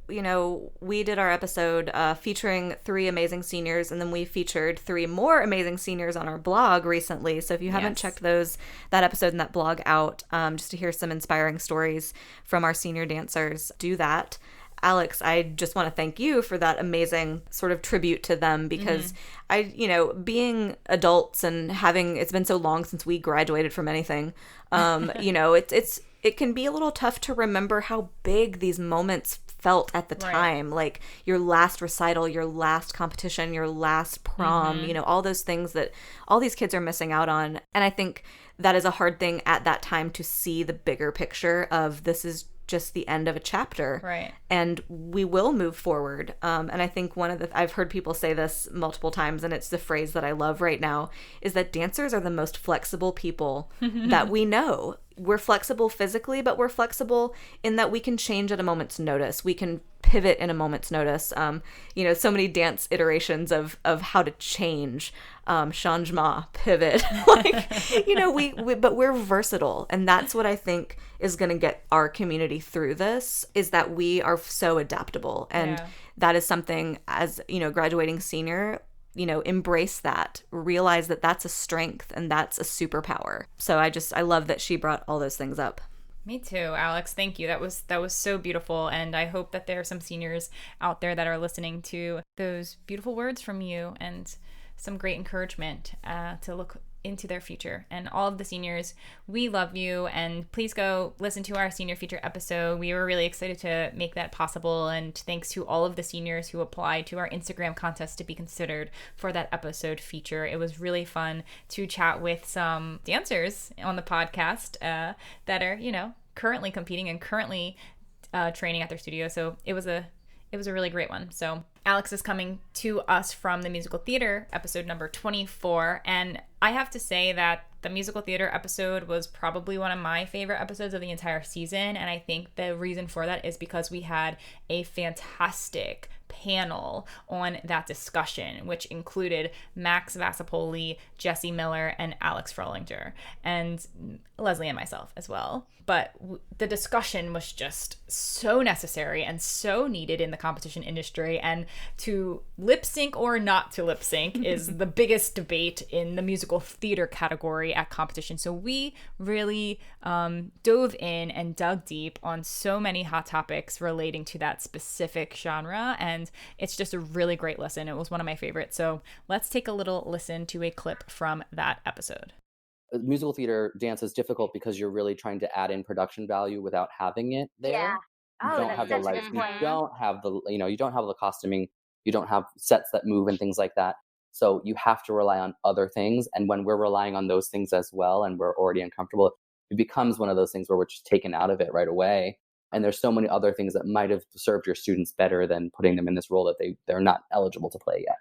did our episode featuring 3 amazing seniors, and then we featured 3 more amazing seniors on our blog recently. So if you haven't checked that episode and that blog out, just to hear some inspiring stories from our senior dancers, do that. Alex, I just want to thank you for that amazing sort of tribute to them, because being adults and it's been so long since we graduated from anything, it can be a little tough to remember how big these moments felt at the time, like your last recital, your last competition, your last prom, all those things that all these kids are missing out on. And I think that is a hard thing at that time, to see the bigger picture of this is just the end of a chapter. Right. And we will move forward. And I think I've heard people say this multiple times, and it's the phrase that I love right now, is that dancers are the most flexible people that we know. We're flexible physically, but we're flexible in that we can change at a moment's notice. We can pivot in a moment's notice. So many dance iterations of how to change, changement, pivot. But we're versatile, and that's what I think is going to get our community through this, is that we are so adaptable, and that is something, as graduating senior, embrace that, realize that that's a strength and that's a superpower. So I love that she brought all those things up. Me too, Alex. Thank you. That was so beautiful. And I hope that there are some seniors out there that are listening to those beautiful words from you and some great encouragement to look into their future. And all of the seniors, we love you, and please go listen to our senior feature episode. We were really excited to make that possible, and thanks to all of the seniors who applied to our Instagram contest to be considered for that episode feature. It was really fun to chat with some dancers on the podcast that are currently competing and currently training at their studio. So it was a really great one. So Alex is coming to us from the musical theater episode number 24. And I have to say that the musical theater episode was probably one of my favorite episodes of the entire season. And I think the reason for that is because we had a fantastic panel on that discussion, which included Max Vassapoli, Jesse Miller, and Alex Frolinger, and Lesley and myself as well. But the discussion was just so necessary and so needed in the competition industry. And to lip sync or not to lip sync is the biggest debate in the musical theater category at competition. So we really dove in and dug deep on so many hot topics relating to that specific genre. And it's just a really great listen. It was one of my favorites. So let's take a little listen to a clip from that episode. Musical theater dance is difficult because you're really trying to add in production value without having it there. Yeah. You don't have the lights, you don't have the, you don't have the costuming, you don't have sets that move and things like that. So you have to rely on other things. And when we're relying on those things as well, and we're already uncomfortable, it becomes one of those things where we're just taken out of it right away. And there's so many other things that might have served your students better than putting them in this role that they're not eligible to play yet.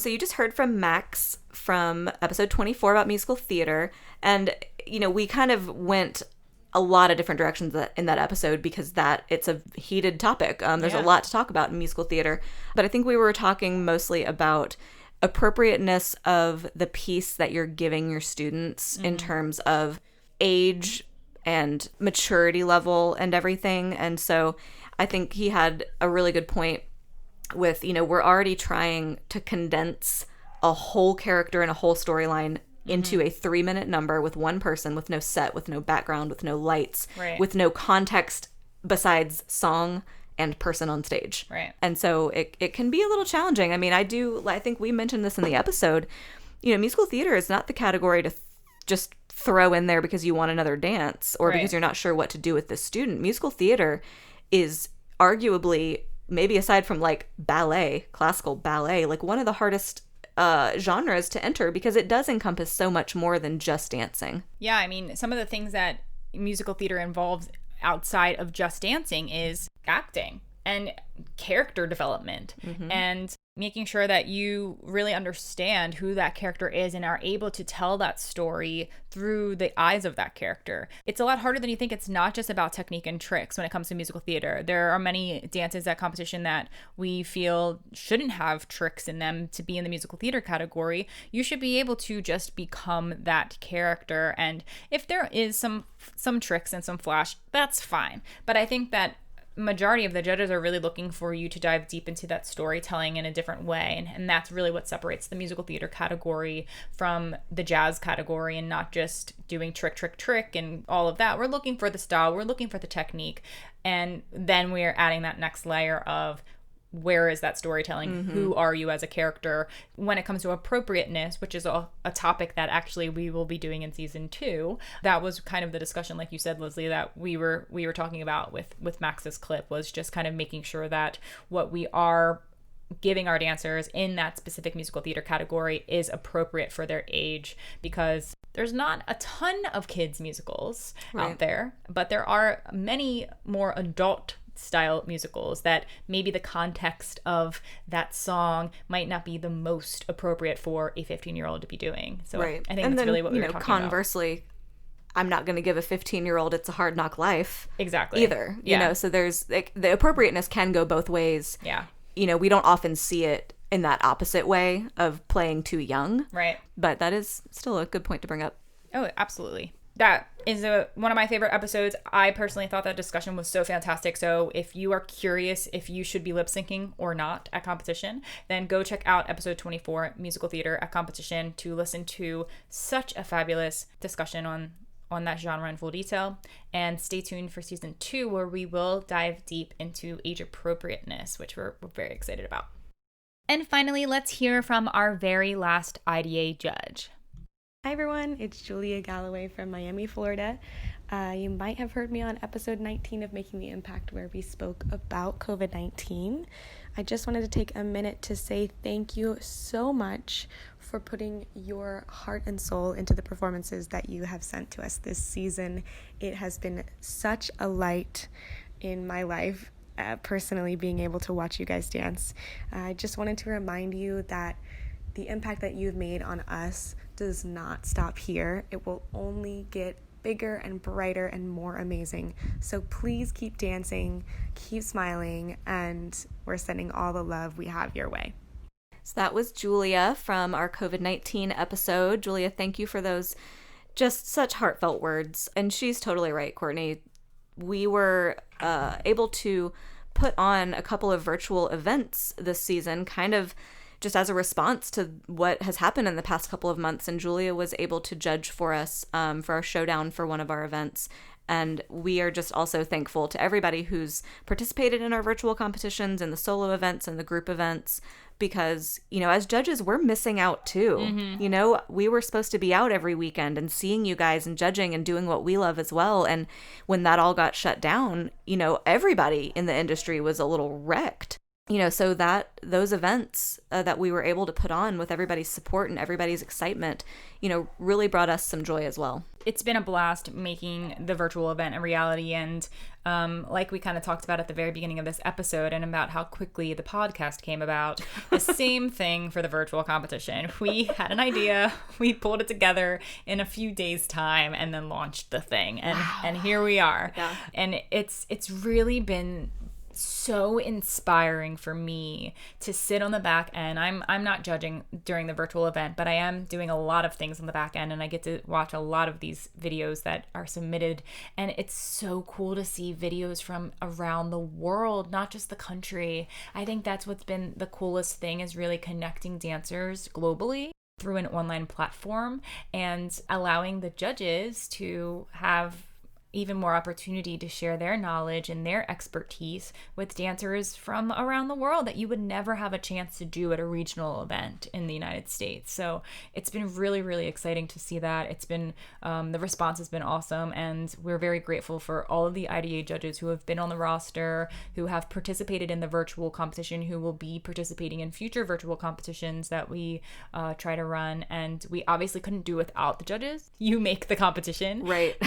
So you just heard from Max from episode 24 about musical theater. And, we kind of went a lot of different directions in that episode because it's a heated topic. There's a lot to talk about in musical theater. But I think we were talking mostly about appropriateness of the piece that you're giving your students in terms of age and maturity level and everything. And so I think he had a really good point with, we're already trying to condense a whole character and a whole storyline into a 3-minute number with one person, with no set, with no background, with no lights, with no context besides song and person on stage. Right. And so it can be a little challenging. I mean, I think we mentioned this in the episode, musical theater is not the category to just throw in there because you want another dance or because you're not sure what to do with this student. Musical theater is arguably, maybe aside from like ballet, classical ballet, like one of the hardest genres to enter because it does encompass so much more than just dancing. Yeah, I mean, some of the things that musical theater involves outside of just dancing is acting and character development and making sure that you really understand who that character is and are able to tell that story through the eyes of that character. It's a lot harder than you think. It's not just about technique and tricks when it comes to musical theater. There are many dances at competition that we feel shouldn't have tricks in them to be in the musical theater category. You should be able to just become that character. And if there is some tricks and some flash, that's fine. But I think that majority of the judges are really looking for you to dive deep into that storytelling in a different way, and that's really what separates the musical theater category from the jazz category, and not just doing trick and all of that. We're looking for the style, we're looking for the technique, and then we're adding that next layer of where is that storytelling? Who are you as a character? When it comes to appropriateness, which is a topic that actually we will be doing in season 2, that was kind of the discussion, like you said, Lesley, that we were talking about with Max's clip, was just kind of making sure that what we are giving our dancers in that specific musical theater category is appropriate for their age, because there's not a ton of kids musicals out there, but there are many more adult style musicals that maybe the context of that song might not be the most appropriate for a 15-year-old to be doing. So I think that's really what we were talking conversely, I'm not going to give a 15-year-old It's a Hard Knock Life exactly either. You know, so there's like the appropriateness can go both ways. Yeah. You know, we don't often see it in that opposite way of playing too young. Right. But that is still a good point to bring up. Oh, absolutely. That is one of my favorite episodes. I personally thought that discussion was so fantastic. So if you are curious if you should be lip syncing or not at competition, then go check out episode 24, Musical Theater at Competition, to listen to such a fabulous discussion on that genre in full detail. And stay tuned for season 2, where we will dive deep into age appropriateness, which we're very excited about. And finally, let's hear from our very last IDA judge. Hi everyone, it's Julia Galloway from Miami, Florida. You might have heard me on episode 19 of Making the Impact, where we spoke about COVID-19. I just wanted to take a minute to say thank you so much for putting your heart and soul into the performances that you have sent to us this season. It has been such a light in my life, personally, being able to watch you guys dance. I just wanted to remind you that the impact that you've made on us does not stop here. It will only get bigger and brighter and more amazing. So please keep dancing, keep smiling, and we're sending all the love we have your way. So that was Julia from our COVID-19 episode. Julia, thank you for those just such heartfelt words. And she's totally right, Courtney. We were able to put on a couple of virtual events this season, kind of just as a response to what has happened in the past couple of months. And Julia was able to judge for us for our showdown for one of our events. And we are just also thankful to everybody who's participated in our virtual competitions and the solo events and the group events, because, you know, as judges, we're missing out too. Mm-hmm. You know, we were supposed to be out every weekend and seeing you guys and judging and doing what we love as well. And when that all got shut down, you know, everybody in the industry was a little wrecked. You know, so that those events that we were able to put on with everybody's support and everybody's excitement, you know, really brought us some joy as well. It's been a blast making the virtual event a reality. And like we kind of talked about at the very beginning of this episode, and about how quickly the podcast came about, the same thing for the virtual competition. We had an idea, we pulled it together in a few days' time, and then launched the thing. And here we are. Yeah. And it's really been so inspiring for me to sit on the back end. I'm not judging during the virtual event, but I am doing a lot of things on the back end, and I get to watch a lot of these videos that are submitted, and it's so cool to see videos from around the world, not just the country. I think that's what's been the coolest thing, is really connecting dancers globally through an online platform and allowing the judges to have even more opportunity to share their knowledge and their expertise with dancers from around the world that you would never have a chance to do at a regional event in the United States. So it's been really, really exciting to see that. It's been, the response has been awesome, and we're very grateful for all of the IDA judges who have been on the roster, who have participated in the virtual competition, who will be participating in future virtual competitions that we try to run. And we obviously couldn't do without the judges. You make the competition. Right.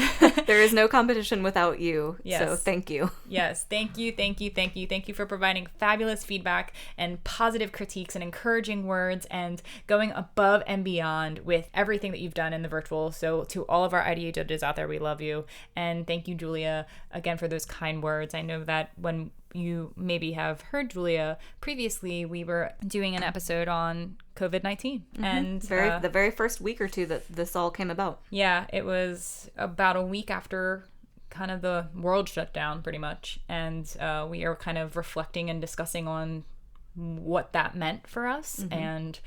There is no competition without you. Yes. So thank you. Yes. Thank you. Thank you. Thank you. Thank you for providing fabulous feedback and positive critiques and encouraging words, and going above and beyond with everything that you've done in the virtual. So to all of our IDA judges out there, we love you. And thank you, Julia, again, for those kind words. I know that when you maybe have heard Julia previously, we were doing an episode on COVID-19. Mm-hmm. And the very first week or two that this all came about. Yeah, it was about a week after kind of the world shut down, pretty much. And we are kind of reflecting and discussing on what that meant for us, mm-hmm. and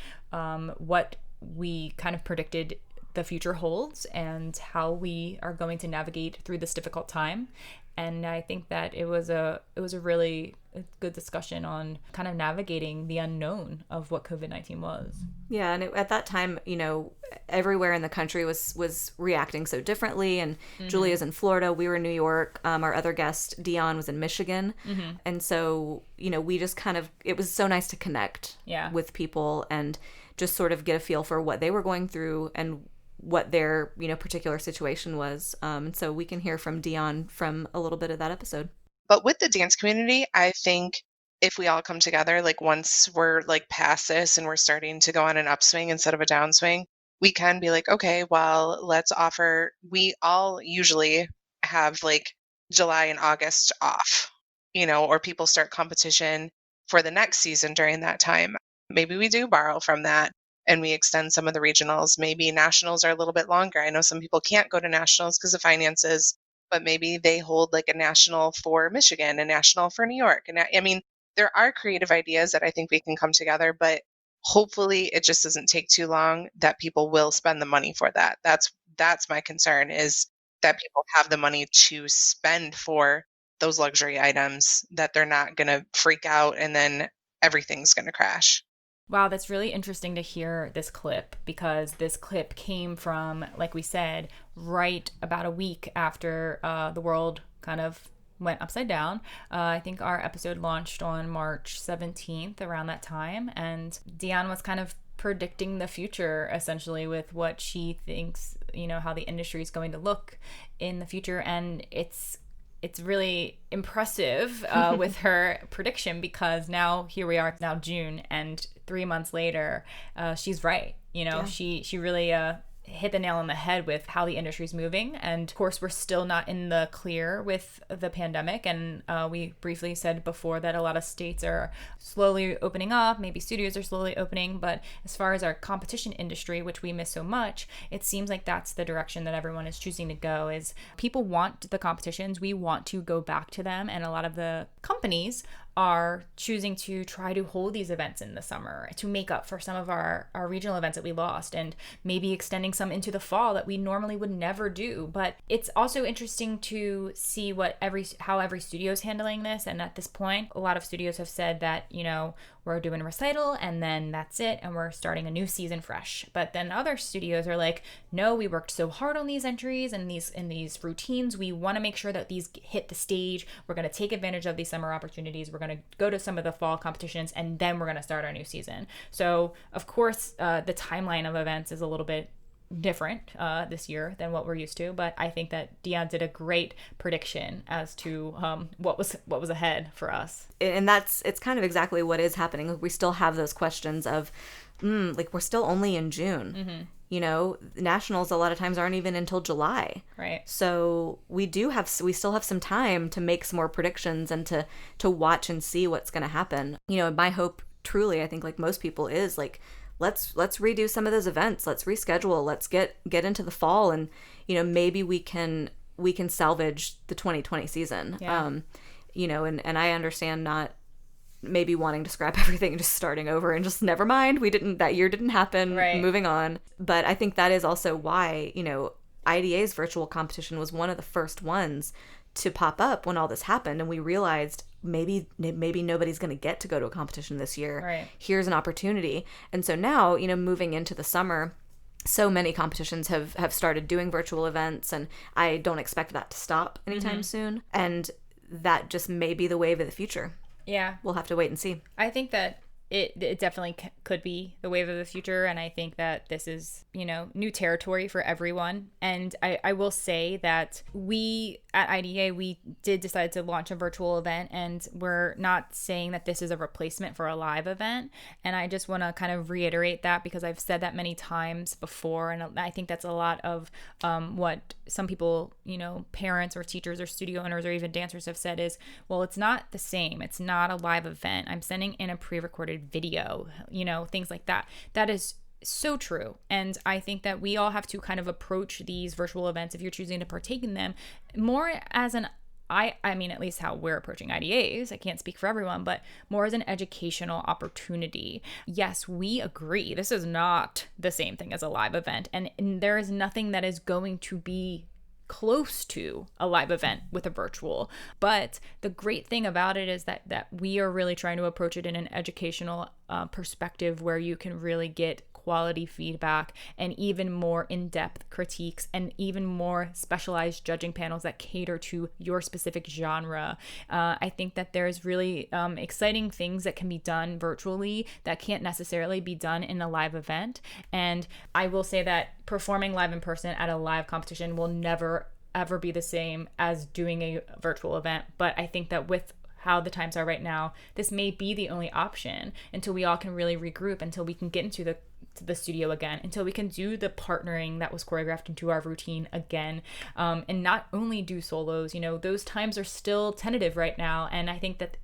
what we kind of predicted the future holds, and how we are going to navigate through this difficult time. And I think that it was a really good discussion on kind of navigating the unknown of what COVID-19 was. Yeah, and at that time, you know, everywhere in the country was reacting so differently. And mm-hmm. Julia's in Florida, we were in New York. Our other guest, Dion, was in Michigan. Mm-hmm. And so, you know, we just kind of, it was so nice to connect with people and just sort of get a feel for what they were going through and what their, you know, particular situation was. And so we can hear from Dion from a little bit of that episode. But with the dance community, I think if we all come together, like once we're like past this and we're starting to go on an upswing instead of a downswing, we can be like, okay, well, let's offer, we all usually have like July and August off, or people start competition for the next season during that time. Maybe we do borrow from that and we extend some of the regionals. Maybe nationals are a little bit longer. I know some people can't go to nationals because of finances, but maybe they hold like a national for Michigan, a national for New York. And I mean, there are creative ideas that I think we can come together, but hopefully it just doesn't take too long that people will spend the money for that. That's my concern, is that people have the money to spend for those luxury items, that they're not going to freak out and then everything's going to crash. Wow, that's really interesting to hear this clip, because this clip came from, like we said, right about a week after the world kind of went upside down. I think our episode launched on March 17th, around that time, and Deanne was kind of predicting the future, essentially, with what she thinks, how the industry is going to look in the future. And it's really impressive with her prediction, because now here we are, now June, and 3 months later, she's right. She really hit the nail on the head with how the industry is moving. And of course, we're still not in the clear with the pandemic. And we briefly said before that a lot of states are slowly opening up, maybe studios are slowly opening. But as far as our competition industry, which we miss so much, it seems like that's the direction that everyone is choosing to go. Is people want the competitions, we want to go back to them. And a lot of the companies are choosing to try to hold these events in the summer to make up for some of our regional events that we lost, and maybe extending some into the fall that we normally would never do. But it's also interesting to see how every studio is handling this. And at this point, a lot of studios have said that, we're doing a recital and then that's it, and we're starting a new season fresh. But then other studios are like, no, we worked so hard on these entries and these routines. We want to make sure that these hit the stage. We're going to take advantage of these summer opportunities. We're going to go to some of the fall competitions, and then we're going to start our new season. So of course, the timeline of events is a little bit different this year than what we're used to, but I think that Deanne did a great prediction as to what was ahead for us. And it's kind of exactly what is happening. We still have those questions of like, we're still only in June. Mm-hmm. Nationals a lot of times aren't even until July. Right. So we still have some time to make some more predictions and to watch and see what's going to happen. My hope, truly, I think, like most people, is like, let's redo some of those events. Let's reschedule. Let's get into the fall, and maybe we can salvage the 2020 season. Yeah. And I understand not maybe wanting to scrap everything and just starting over and just never mind. That year didn't happen. Right. Moving on. But I think that is also why IDA's virtual competition was one of the first ones to pop up when all this happened, and we realized maybe nobody's going to get to go to a competition this year. Right. Here's an opportunity. And so now, moving into the summer, so many competitions have started doing virtual events, and I don't expect that to stop anytime soon. And that just may be the wave of the future. Yeah. We'll have to wait and see. I think that it definitely could be the wave of the future. And I think that this is, new territory for everyone. And I will say that we at IDA, we did decide to launch a virtual event, and we're not saying that this is a replacement for a live event. And I just want to kind of reiterate that, because I've said that many times before. And I think that's a lot of what some people, parents or teachers or studio owners or even dancers have said is, well, it's not the same. It's not a live event. I'm sending in a pre-recorded video, things like that. That is so true. And I think that we all have to kind of approach these virtual events, if you're choosing to partake in them, more as I mean, at least how we're approaching IDAs, I can't speak for everyone, but more as an educational opportunity. Yes, we agree. This is not the same thing as a live event. And there is nothing that is going to be close to a live event with a virtual. But the great thing about it is that we are really trying to approach it in an educational perspective, where you can really get quality feedback and even more in-depth critiques and even more specialized judging panels that cater to your specific genre. I think that there's really exciting things that can be done virtually that can't necessarily be done in a live event. And I will say that performing live in person at a live competition will never ever be the same as doing a virtual event. But I think that with how the times are right now, this may be the only option until we all can really regroup, until we can get into the to the studio again, until we can do the partnering that was choreographed into our routine again, and not only do solos. Those times are still tentative right now, and I think that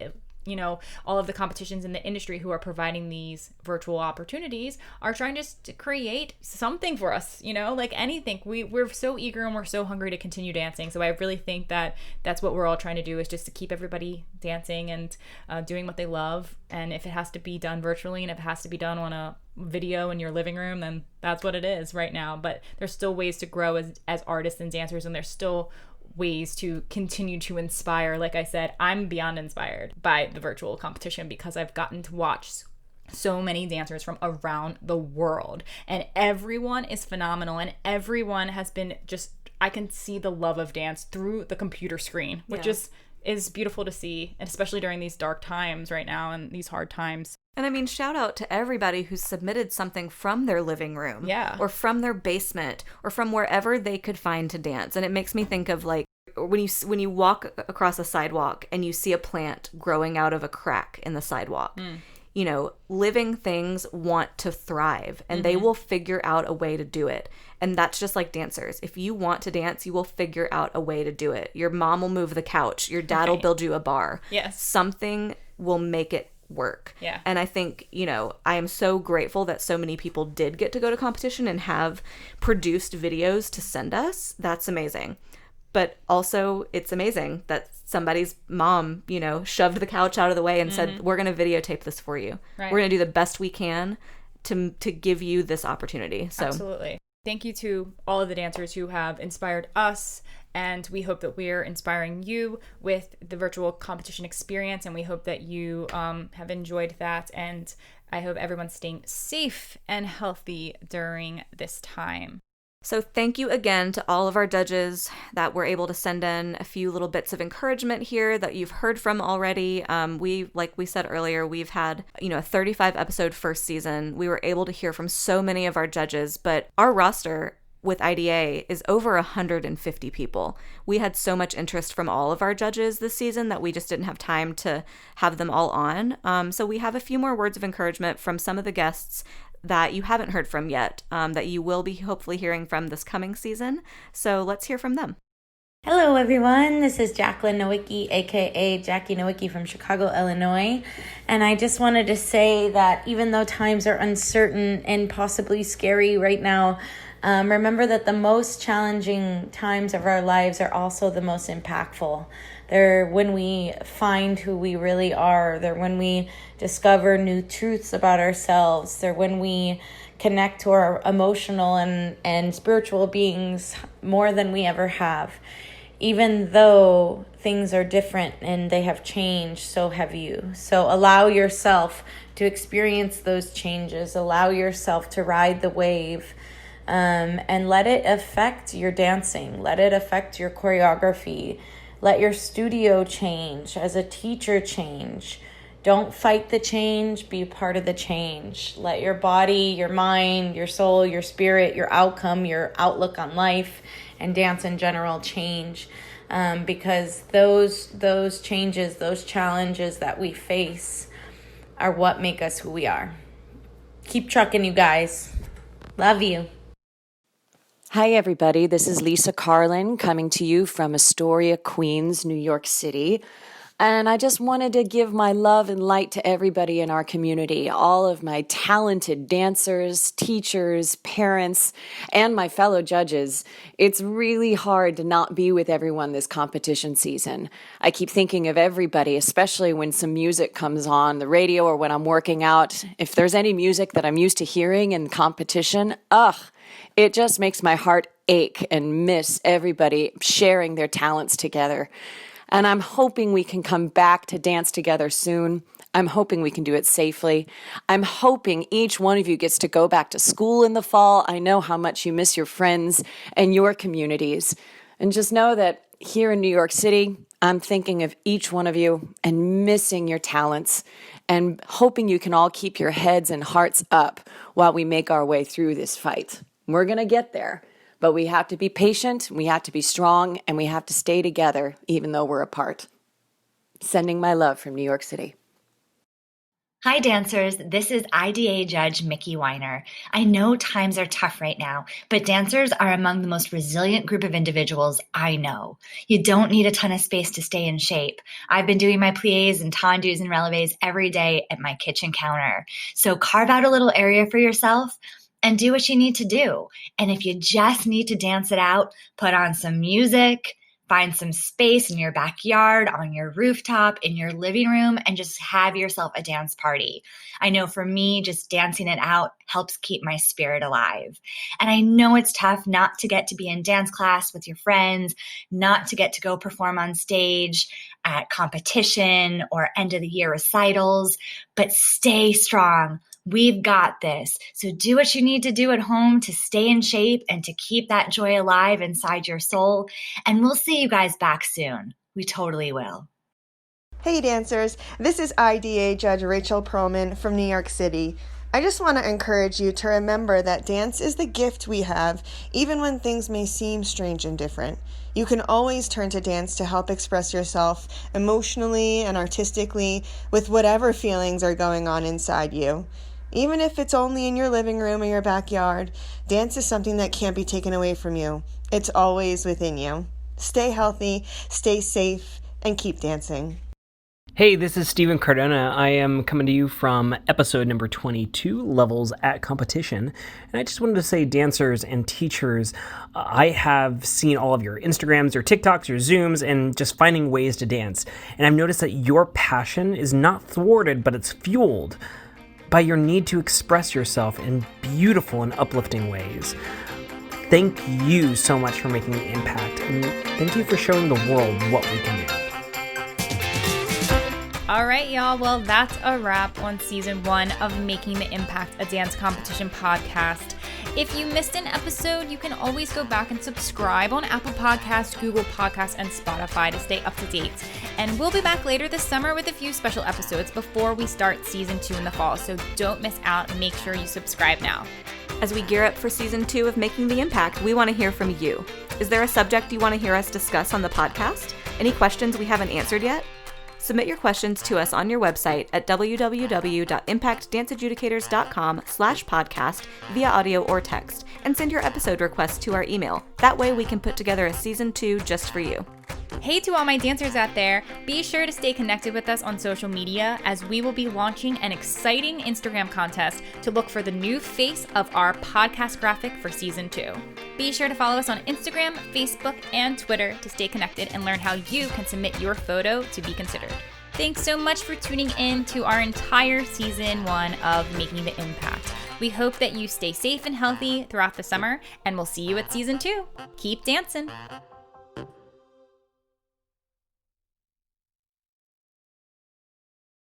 all of the competitions in the industry who are providing these virtual opportunities are trying just to create something for us, like anything. We're so eager and we're so hungry to continue dancing. So I really think that that's what we're all trying to do, is just to keep everybody dancing and doing what they love. And if it has to be done virtually, and if it has to be done on a video in your living room, then that's what it is right now. But there's still ways to grow as artists and dancers, and there's still ways to continue to inspire. Like I said, I'm beyond inspired by the virtual competition because I've gotten to watch so many dancers from around the world, and everyone is phenomenal, and everyone has been just, I can see the love of dance through the computer screen, which is beautiful to see, and especially during these dark times right now and these hard times. And I mean, shout out to everybody who submitted something from their living room, or from their basement, or from wherever they could find to dance. And it makes me think of like when you walk across a sidewalk and you see a plant growing out of a crack in the sidewalk. Living things want to thrive, and they will figure out a way to do it. And that's just like dancers. If you want to dance, you will figure out a way to do it. Your mom will move the couch. Your dad will build you a bar. Yes. Something will make it work. Yeah. And I think, I am so grateful that so many people did get to go to competition and have produced videos to send us. That's amazing. But also, it's amazing that somebody's mom, shoved the couch out of the way and said, we're going to videotape this for you. Right. We're going to do the best we can to give you this opportunity. So absolutely. Thank you to all of the dancers who have inspired us, and we hope that we're inspiring you with the virtual competition experience, and we hope that you have enjoyed that, and I hope everyone's staying safe and healthy during this time. So thank you again to all of our judges that were able to send in a few little bits of encouragement here that you've heard from already. Like we said earlier, we've had, a 35 episode first season. We were able to hear from so many of our judges, but our roster with IDA is over 150 people. We had so much interest from all of our judges this season that we just didn't have time to have them all on. So we have a few more words of encouragement from some of the guests that you haven't heard from yet, that you will be hopefully hearing from this coming season. So let's hear from them. Hello, everyone. This is Jacqueline Nowicki, aka Jackie Nowicki from Chicago, Illinois. And I just wanted to say that even though times are uncertain and possibly scary right now, remember that the most challenging times of our lives are also the most impactful. They're when we find who we really are. They're when we discover new truths about ourselves. They're when we connect to our emotional and spiritual beings more than we ever have. Even though things are different and they have changed, so have you. So allow yourself to experience those changes. Allow yourself to ride the wave. And let it affect your dancing. Let it affect your choreography. Let your studio change. As a teacher, change. Don't fight the change. Be part of the change. Let your body, your mind, your soul, your spirit, your outcome, your outlook on life, and dance in general change. Because those changes, those challenges that we face are what make us who we are. Keep trucking, you guys. Love you. Hi, everybody. This is Lisa Carlin coming to you from Astoria, Queens, New York City. And I just wanted to give my love and light to everybody in our community, all of my talented dancers, teachers, parents, and my fellow judges. It's really hard to not be with everyone this competition season. I keep thinking of everybody, especially when some music comes on the radio or when I'm working out. If there's any music that I'm used to hearing in competition, it just makes my heart ache and miss everybody sharing their talents together. And I'm hoping we can come back to dance together soon. I'm hoping we can do it safely. I'm hoping each one of you gets to go back to school in the fall. I know how much you miss your friends and your communities. And just know that here in New York City, I'm thinking of each one of you and missing your talents and hoping you can all keep your heads and hearts up while we make our way through this fight. We're going to get there, but we have to be patient, we have to be strong, and we have to stay together even though we're apart. Sending my love from New York City. Hi dancers, this is IDA Judge Mickey Weiner. I know times are tough right now, but dancers are among the most resilient group of individuals I know. You don't need a ton of space to stay in shape. I've been doing my pliés and tendus and relevés every day at my kitchen counter. So carve out a little area for yourself and do what you need to do. And if you just need to dance it out, put on some music, find some space in your backyard, on your rooftop, in your living room, and just have yourself a dance party. I know for me, just dancing it out helps keep my spirit alive. And I know it's tough not to get to be in dance class with your friends, not to get to go perform on stage at competition or end of the year recitals, but stay strong. We've got this. So do what you need to do at home to stay in shape and to keep that joy alive inside your soul. And we'll see you guys back soon. We totally will. Hey dancers, this is IDA Judge Rachel Perlman from New York City. I just want to encourage you to remember that dance is the gift we have, even when things may seem strange and different. You can always turn to dance to help express yourself emotionally and artistically with whatever feelings are going on inside you. Even if it's only in your living room or your backyard, dance is something that can't be taken away from you. It's always within you. Stay healthy, stay safe, and keep dancing. Hey, this is Steven Cardona. I am coming to you from episode number 22, Levels at Competition. And I just wanted to say, dancers and teachers, I have seen all of your Instagrams, your TikToks, your Zooms, and just finding ways to dance. And I've noticed that your passion is not thwarted, but it's fueled by your need to express yourself in beautiful and uplifting ways. Thank you so much for making the impact, and thank you for showing the world what we can do. All right, y'all. Well, that's a wrap on season 1 of Making the Impact, a dance competition podcast. If you missed an episode, you can always go back and subscribe on Apple Podcasts, Google Podcasts, and Spotify to stay up to date. And we'll be back later this summer with a few special episodes before we start season 2 in the fall. So don't miss out. Make sure you subscribe now. As we gear up for season 2 of Making the Impact, we want to hear from you. Is there a subject you want to hear us discuss on the podcast? Any questions we haven't answered yet? Submit your questions to us on your website at www.impactdanceadjudicators.com/podcast via audio or text, and send your episode requests to our email. That way we can put together a season 2 just for you. Hey to all my dancers out there, be sure to stay connected with us on social media as we will be launching an exciting Instagram contest to look for the new face of our podcast graphic for season 2. Be sure to follow us on Instagram, Facebook, and Twitter to stay connected and learn how you can submit your photo to be considered. Thanks so much for tuning in to our entire season 1 of Making the Impact. We hope that you stay safe and healthy throughout the summer, and we'll see you at season 2. Keep dancing.